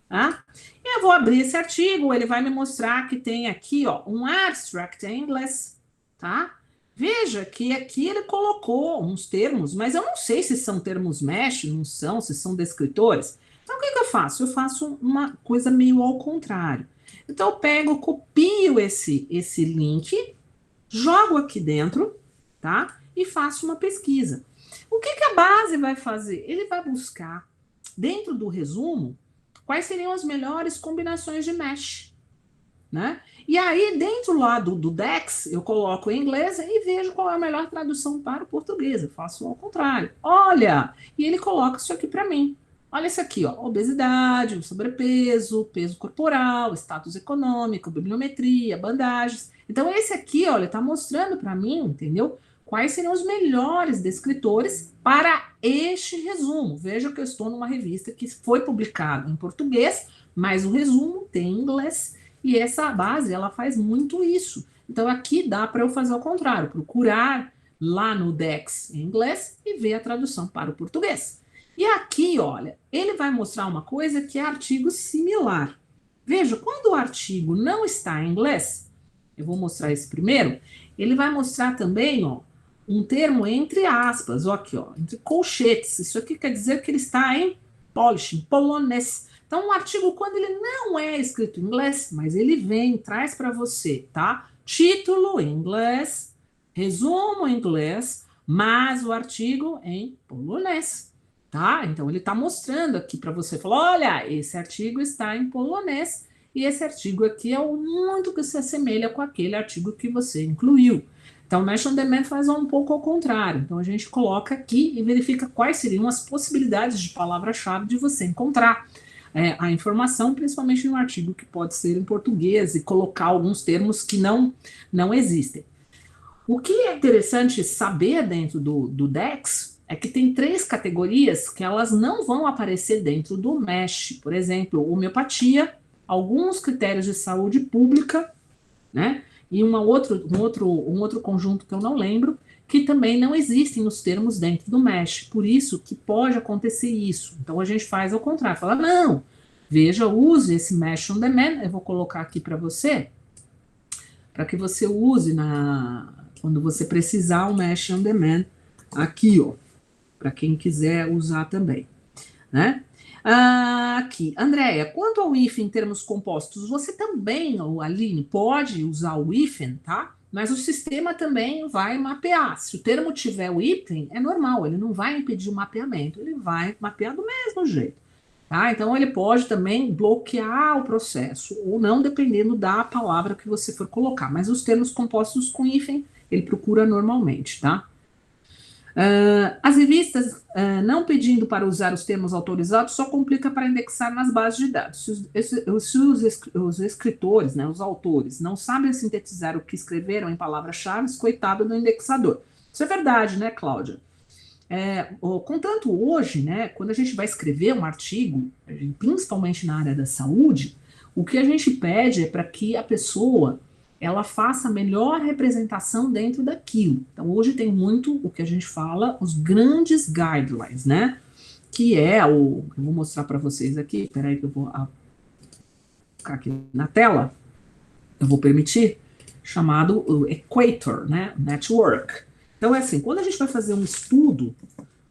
Tá? E eu vou abrir esse artigo, ele vai me mostrar que tem aqui, ó, um abstract em inglês, tá? Veja que aqui ele colocou uns termos, mas eu não sei se são termos mesh, não são, se são descritores. Então, o que eu faço? Eu faço uma coisa meio ao contrário. Então, eu pego, copio esse link, jogo aqui dentro, tá? E faço uma pesquisa. O que a base vai fazer? Ele vai buscar, dentro do resumo, quais seriam as melhores combinações de mesh, né? E aí, dentro lá do DEX, eu coloco em inglês e vejo qual é a melhor tradução para o português. Eu faço ao contrário. Olha! E ele coloca isso aqui para mim. Olha isso aqui, ó. Obesidade, sobrepeso, peso corporal, status econômico, bibliometria, bandagens. Então, esse aqui, olha, está mostrando para mim, entendeu? Quais seriam os melhores descritores para este resumo. Veja que eu estou numa revista que foi publicada em português, mas o resumo tem em inglês. E essa base, ela faz muito isso. Então, aqui dá para eu fazer o contrário, procurar lá no DEX em inglês e ver a tradução para o português. E aqui, olha, ele vai mostrar uma coisa que é artigo similar. Veja, quando o artigo não está em inglês, eu vou mostrar esse primeiro, ele vai mostrar também, ó, um termo entre aspas, ó, aqui, ó, entre colchetes. Isso aqui quer dizer que ele está em Polish, em polonês. Então, um artigo, quando ele não é escrito em inglês, mas ele vem, traz para você, tá? Título em inglês, resumo em inglês, mas o artigo em polonês, tá? Então, ele está mostrando aqui para você, falar, olha, esse artigo está em polonês e esse artigo aqui é muito que se assemelha com aquele artigo que você incluiu. Então, o Mesh on Demand faz um pouco ao contrário. Então, a gente coloca aqui e verifica quais seriam as possibilidades de palavra-chave de você encontrar a informação, principalmente no artigo que pode ser em português e colocar alguns termos que não existem. O que é interessante saber dentro do DEX é que tem 3 categorias que elas não vão aparecer dentro do Mesh. Por exemplo, homeopatia, alguns critérios de saúde pública, né? E um outro conjunto que eu não lembro, que também não existem os termos dentro do Mesh. Por isso que pode acontecer isso. Então, a gente faz ao contrário. Fala, não, veja, use esse Mesh on Demand. Eu vou colocar aqui para você, para que você use quando você precisar o Mesh on Demand. Aqui, ó, para quem quiser usar também, né? Aqui, Andréia, quanto ao hífen em termos compostos, você também, Aline, pode usar o hífen, tá? Mas o sistema também vai mapear. Se o termo tiver o hífen, é normal, ele não vai impedir o mapeamento, ele vai mapear do mesmo jeito, tá? Então, ele pode também bloquear o processo, ou não, dependendo da palavra que você for colocar. Mas os termos compostos com hífen, ele procura normalmente, tá? As revistas não pedindo para usar os termos autorizados só complica para indexar nas bases de dados. Se os escritores, né, os autores, não sabem sintetizar o que escreveram em palavras-chave, coitado do indexador. Isso é verdade, né, Cláudia? Contanto hoje, né, quando a gente vai escrever um artigo, principalmente na área da saúde, o que a gente pede é para que a pessoa ela faça a melhor representação dentro daquilo. Então, hoje tem muito o que a gente fala, os grandes guidelines, né? Que é eu vou mostrar para vocês aqui, peraí que eu vou colocar aqui na tela, eu vou permitir, chamado o Equator, né? Network. Então, é assim, quando a gente vai fazer um estudo,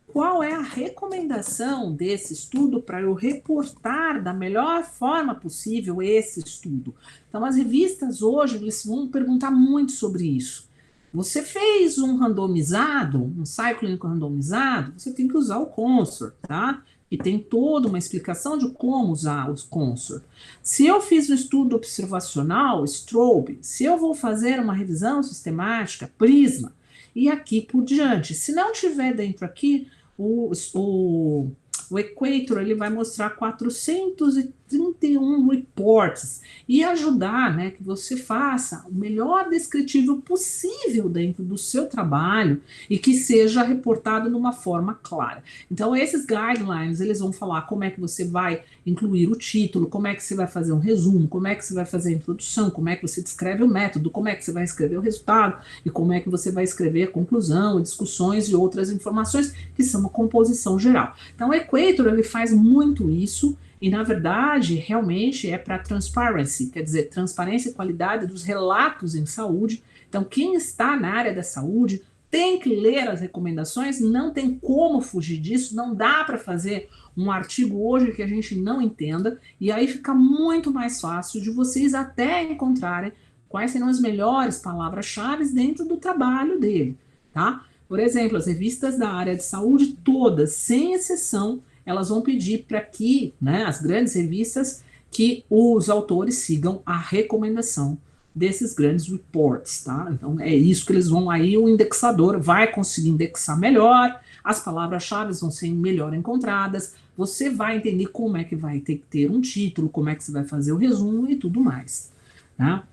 qual é a recomendação desse estudo para eu reportar da melhor forma possível esse estudo? Então, as revistas hoje, eles vão perguntar muito sobre isso. Você fez um randomizado, um ensaio clínico randomizado, você tem que usar o Consort, tá? E tem toda uma explicação de como usar os Consort. Se eu fiz um estudo observacional, Strobe, se eu vou fazer uma revisão sistemática, Prisma, e aqui por diante. Se não tiver dentro aqui, o Equator, ele vai mostrar 400 31 reports e ajudar, né, que você faça o melhor descritivo possível dentro do seu trabalho e que seja reportado numa forma clara. Então, esses guidelines, eles vão falar como é que você vai incluir o título, como é que você vai fazer um resumo, como é que você vai fazer a introdução, como é que você descreve o método, como é que você vai escrever o resultado e como é que você vai escrever a conclusão, discussões e outras informações que são uma composição geral. Então, o Equator, ele faz muito isso e, na verdade, realmente é para transparency, quer dizer, transparência e qualidade dos relatos em saúde. Então, quem está na área da saúde tem que ler as recomendações, não tem como fugir disso, não dá para fazer um artigo hoje que a gente não entenda, e aí fica muito mais fácil de vocês até encontrarem quais serão as melhores palavras-chave dentro do trabalho dele, tá? Por exemplo, as revistas da área de saúde, todas, sem exceção, elas vão pedir para que, né, as grandes revistas, que os autores sigam a recomendação desses grandes reports, tá? Então, é isso que eles vão aí, o indexador vai conseguir indexar melhor, as palavras-chave vão ser melhor encontradas, você vai entender como é que vai ter que ter um título, como é que você vai fazer o resumo e tudo mais, tá?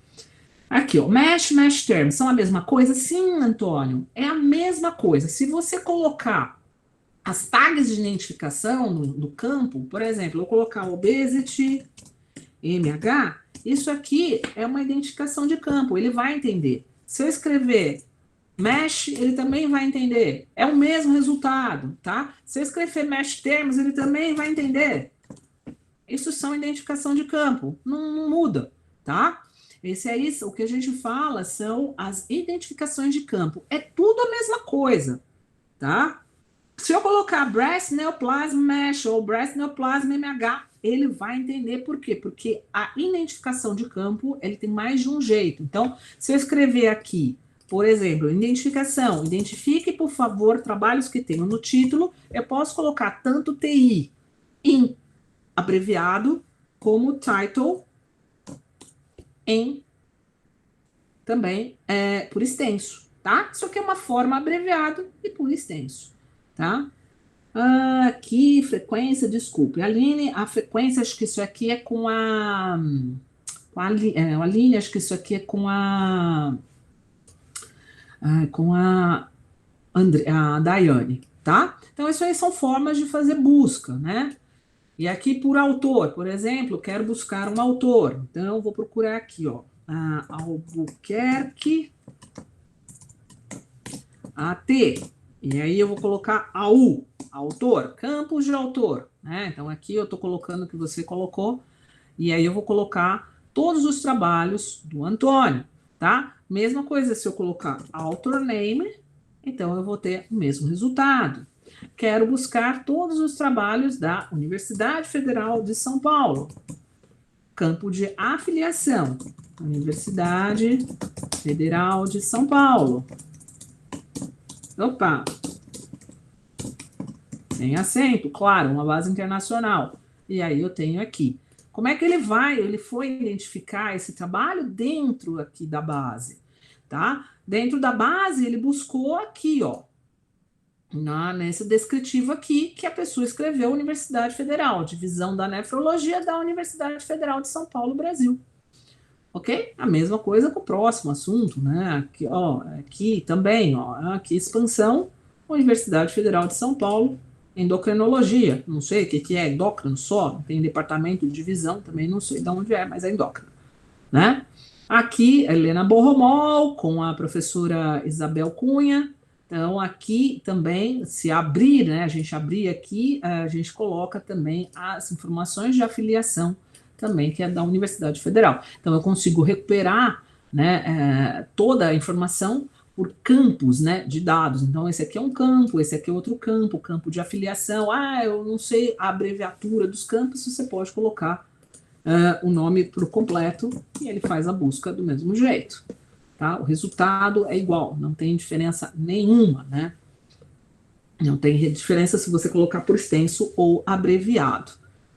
Aqui, ó, mesh terms, são a mesma coisa? Sim, Antônio, é a mesma coisa. Se você colocar as tags de identificação no campo, por exemplo, eu colocar obesity, MH, isso aqui é uma identificação de campo, ele vai entender. Se eu escrever mesh, ele também vai entender. É o mesmo resultado, tá? Se eu escrever mesh termos, ele também vai entender. Isso são identificação de campo, não muda, tá? Esse é isso, o que a gente fala são as identificações de campo. É tudo a mesma coisa, tá? Se eu colocar breast neoplasm mesh ou breast neoplasm MH, ele vai entender por quê? Porque a identificação de campo, ele tem mais de um jeito. Então, se eu escrever aqui, por exemplo, identificação, identifique, por favor, trabalhos que tenham no título, eu posso colocar tanto TI em abreviado, como title em também por extenso, tá? Isso aqui é uma forma abreviado e por extenso, tá? Aqui, frequência, desculpe. Aline, a frequência, acho que isso aqui é com a Aline, acho que isso aqui é com a a Daiane, tá? Então, isso aí são formas de fazer busca, né? E aqui por autor, por exemplo, quero buscar um autor. Então, eu vou procurar aqui, ó, Albuquerque AT. E aí eu vou colocar AU, autor, campos de autor, né? Então, aqui eu estou colocando o que você colocou. E aí eu vou colocar todos os trabalhos do Antônio, tá? Mesma coisa se eu colocar author name, então eu vou ter o mesmo resultado. Quero buscar todos os trabalhos da Universidade Federal de São Paulo. Campo de afiliação, Universidade Federal de São Paulo. Opa! Sem acento, claro, uma base internacional. E aí eu tenho aqui. Como é que ele foi identificar esse trabalho dentro aqui da base, tá? Dentro da base, ele buscou aqui, ó, nesse descritivo aqui, que a pessoa escreveu Universidade Federal, Divisão da Nefrologia da Universidade Federal de São Paulo, Brasil. Ok? A mesma coisa com o próximo assunto, né? Aqui, ó, aqui também, ó, aqui expansão, Universidade Federal de São Paulo, endocrinologia, não sei o que é endócrino só, tem departamento de divisão, também não sei de onde é, mas é endócrino, né? Aqui, Helena Borromol, com a professora Isabel Cunha. Então, aqui também, se abrir, né, a gente abrir aqui, a gente coloca também as informações de afiliação também, que é da Universidade Federal. Então, eu consigo recuperar, né, toda a informação por campos, né, de dados. Então, esse aqui é um campo, esse aqui é outro campo, campo de afiliação. Eu não sei a abreviatura dos campos, você pode colocar o nome para o completo e ele faz a busca do mesmo jeito. Tá? O resultado é igual, não tem diferença nenhuma, né? Não tem diferença se você colocar por extenso ou abreviado,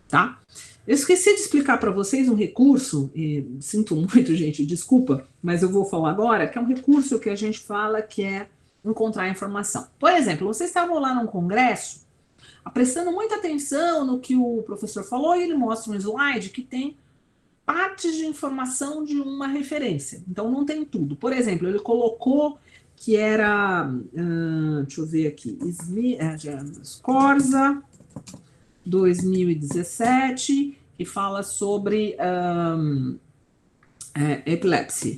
tá? Eu esqueci de explicar para vocês um recurso, e sinto muito, gente, desculpa, mas eu vou falar agora, que é um recurso que a gente fala que é encontrar informação. Por exemplo, vocês estavam lá num congresso, prestando muita atenção no que o professor falou, e ele mostra um slide que tem partes de informação de uma referência. Então, não tem tudo. Por exemplo, ele colocou que era, deixa eu ver aqui, Scorza, 2017, que fala sobre epilepsia.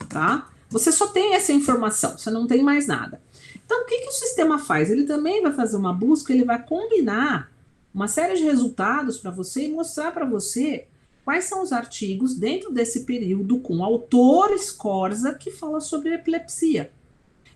Tá? Você só tem essa informação, você não tem mais nada. Então, o que o sistema faz? Ele também vai fazer uma busca, ele vai combinar uma série de resultados para você e mostrar para você quais são os artigos dentro desse período com autor Scorza que fala sobre epilepsia.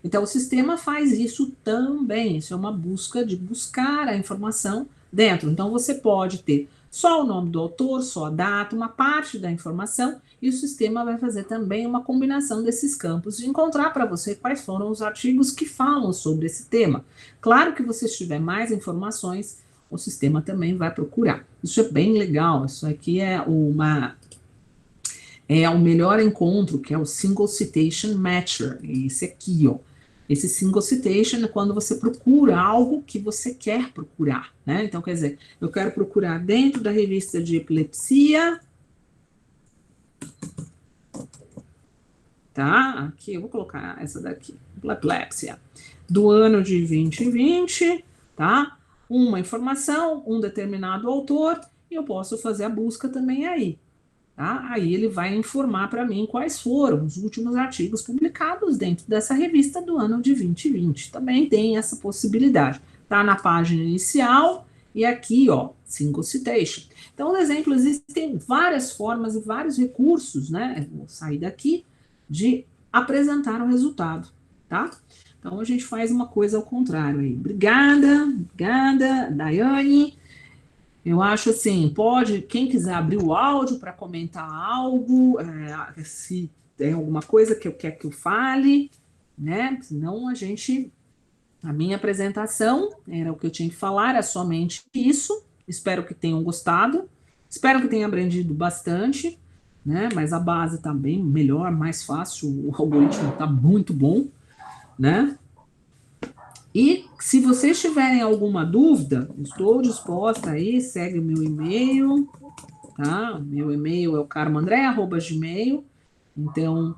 Então, o sistema faz isso também. Isso é uma busca de buscar a informação dentro. Então, você pode ter só o nome do autor, só a data, uma parte da informação, e o sistema vai fazer também uma combinação desses campos e encontrar para você quais foram os artigos que falam sobre esse tema. Claro que se tiver mais informações, o sistema também vai procurar. Isso é bem legal. Isso aqui é o melhor encontro, que é o Single Citation Matcher. Esse aqui, ó. Esse single citation é quando você procura algo que você quer procurar, né? Então, quer dizer, eu quero procurar dentro da revista de epilepsia, tá? Aqui, eu vou colocar essa daqui, epilepsia, do ano de 2020, tá? Uma informação, um determinado autor, e eu posso fazer a busca também aí. Tá? Aí ele vai informar para mim quais foram os últimos artigos publicados dentro dessa revista do ano de 2020. Também tem essa possibilidade. Está na página inicial e aqui, ó, single citation. Então, no exemplo, existem várias formas e vários recursos, né? Eu vou sair daqui de apresentar o resultado, tá? Então, a gente faz uma coisa ao contrário aí. Obrigada, Daiane. Eu acho assim, quem quiser abrir o áudio para comentar algo, se tem alguma coisa que eu quero que eu fale, né? Senão a minha apresentação era o que eu tinha que falar, é somente isso. Espero que tenham gostado, espero que tenham aprendido bastante, né? Mas a base está bem melhor, mais fácil, o algoritmo está muito bom, né? E se vocês tiverem alguma dúvida, estou disposta aí, segue o meu e-mail, tá? Meu e-mail é o carmoandré@gmail, então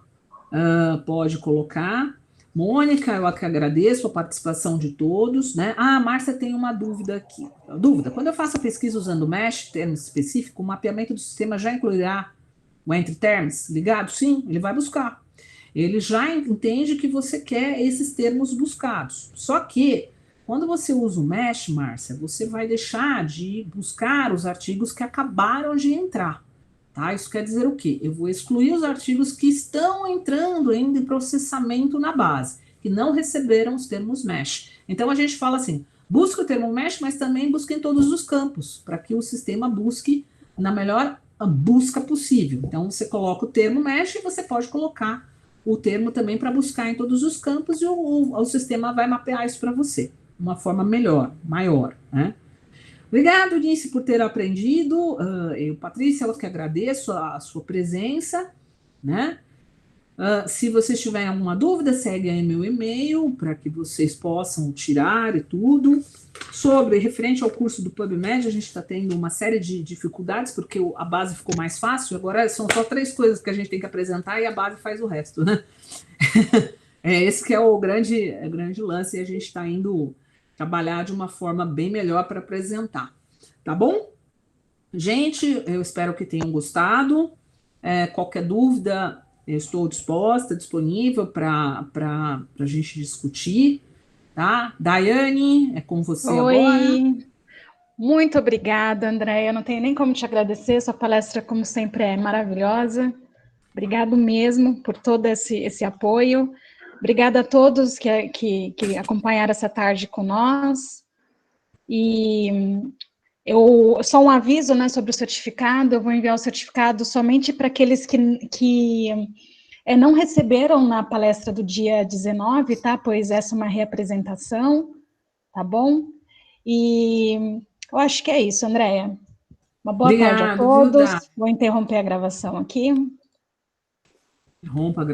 pode colocar. Mônica, eu que agradeço a participação de todos, né? Ah, Márcia tem uma dúvida aqui. Dúvida, quando eu faço a pesquisa usando o mesh, termo específico, o mapeamento do sistema já incluirá o entre terms ligado? Sim, ele vai buscar. Ele já entende que você quer esses termos buscados. Só que, quando você usa o mesh, Márcia, você vai deixar de buscar os artigos que acabaram de entrar. Tá? Isso quer dizer o quê? Eu vou excluir os artigos que estão entrando ainda em processamento na base, que não receberam os termos mesh. Então, a gente fala assim, busca o termo mesh, mas também busca em todos os campos, para que o sistema busque na melhor busca possível. Então, você coloca o termo mesh e você pode colocar o termo também para buscar em todos os campos e o sistema vai mapear isso para você, de uma forma melhor, maior, né? Obrigado, Nice, por ter aprendido. Eu, Patrícia, eu que agradeço a sua presença, né? Se vocês tiverem alguma dúvida, segue aí meu e-mail para que vocês possam tirar e tudo. Referente ao curso do PubMed, a gente está tendo uma série de dificuldades, porque a base ficou mais fácil, agora são só 3 coisas que a gente tem que apresentar e a base faz o resto, né? Esse que é o grande lance, e a gente está indo trabalhar de uma forma bem melhor para apresentar, tá bom? Gente, eu espero que tenham gostado. Qualquer dúvida, eu estou disponível para a gente discutir, tá? Daiane, é com você agora. Muito obrigada, Andréia. Eu não tenho nem como te agradecer, sua palestra, como sempre, é maravilhosa. Obrigado mesmo por todo esse apoio. Obrigada a todos que acompanharam essa tarde com nós. E só um aviso, né, sobre o certificado, eu vou enviar o certificado somente para aqueles que não receberam na palestra do dia 19, tá? Pois essa é uma reapresentação, tá bom? E eu acho que é isso, Andréia. Uma boa tarde a todos. Vou interromper a gravação aqui. Rompa a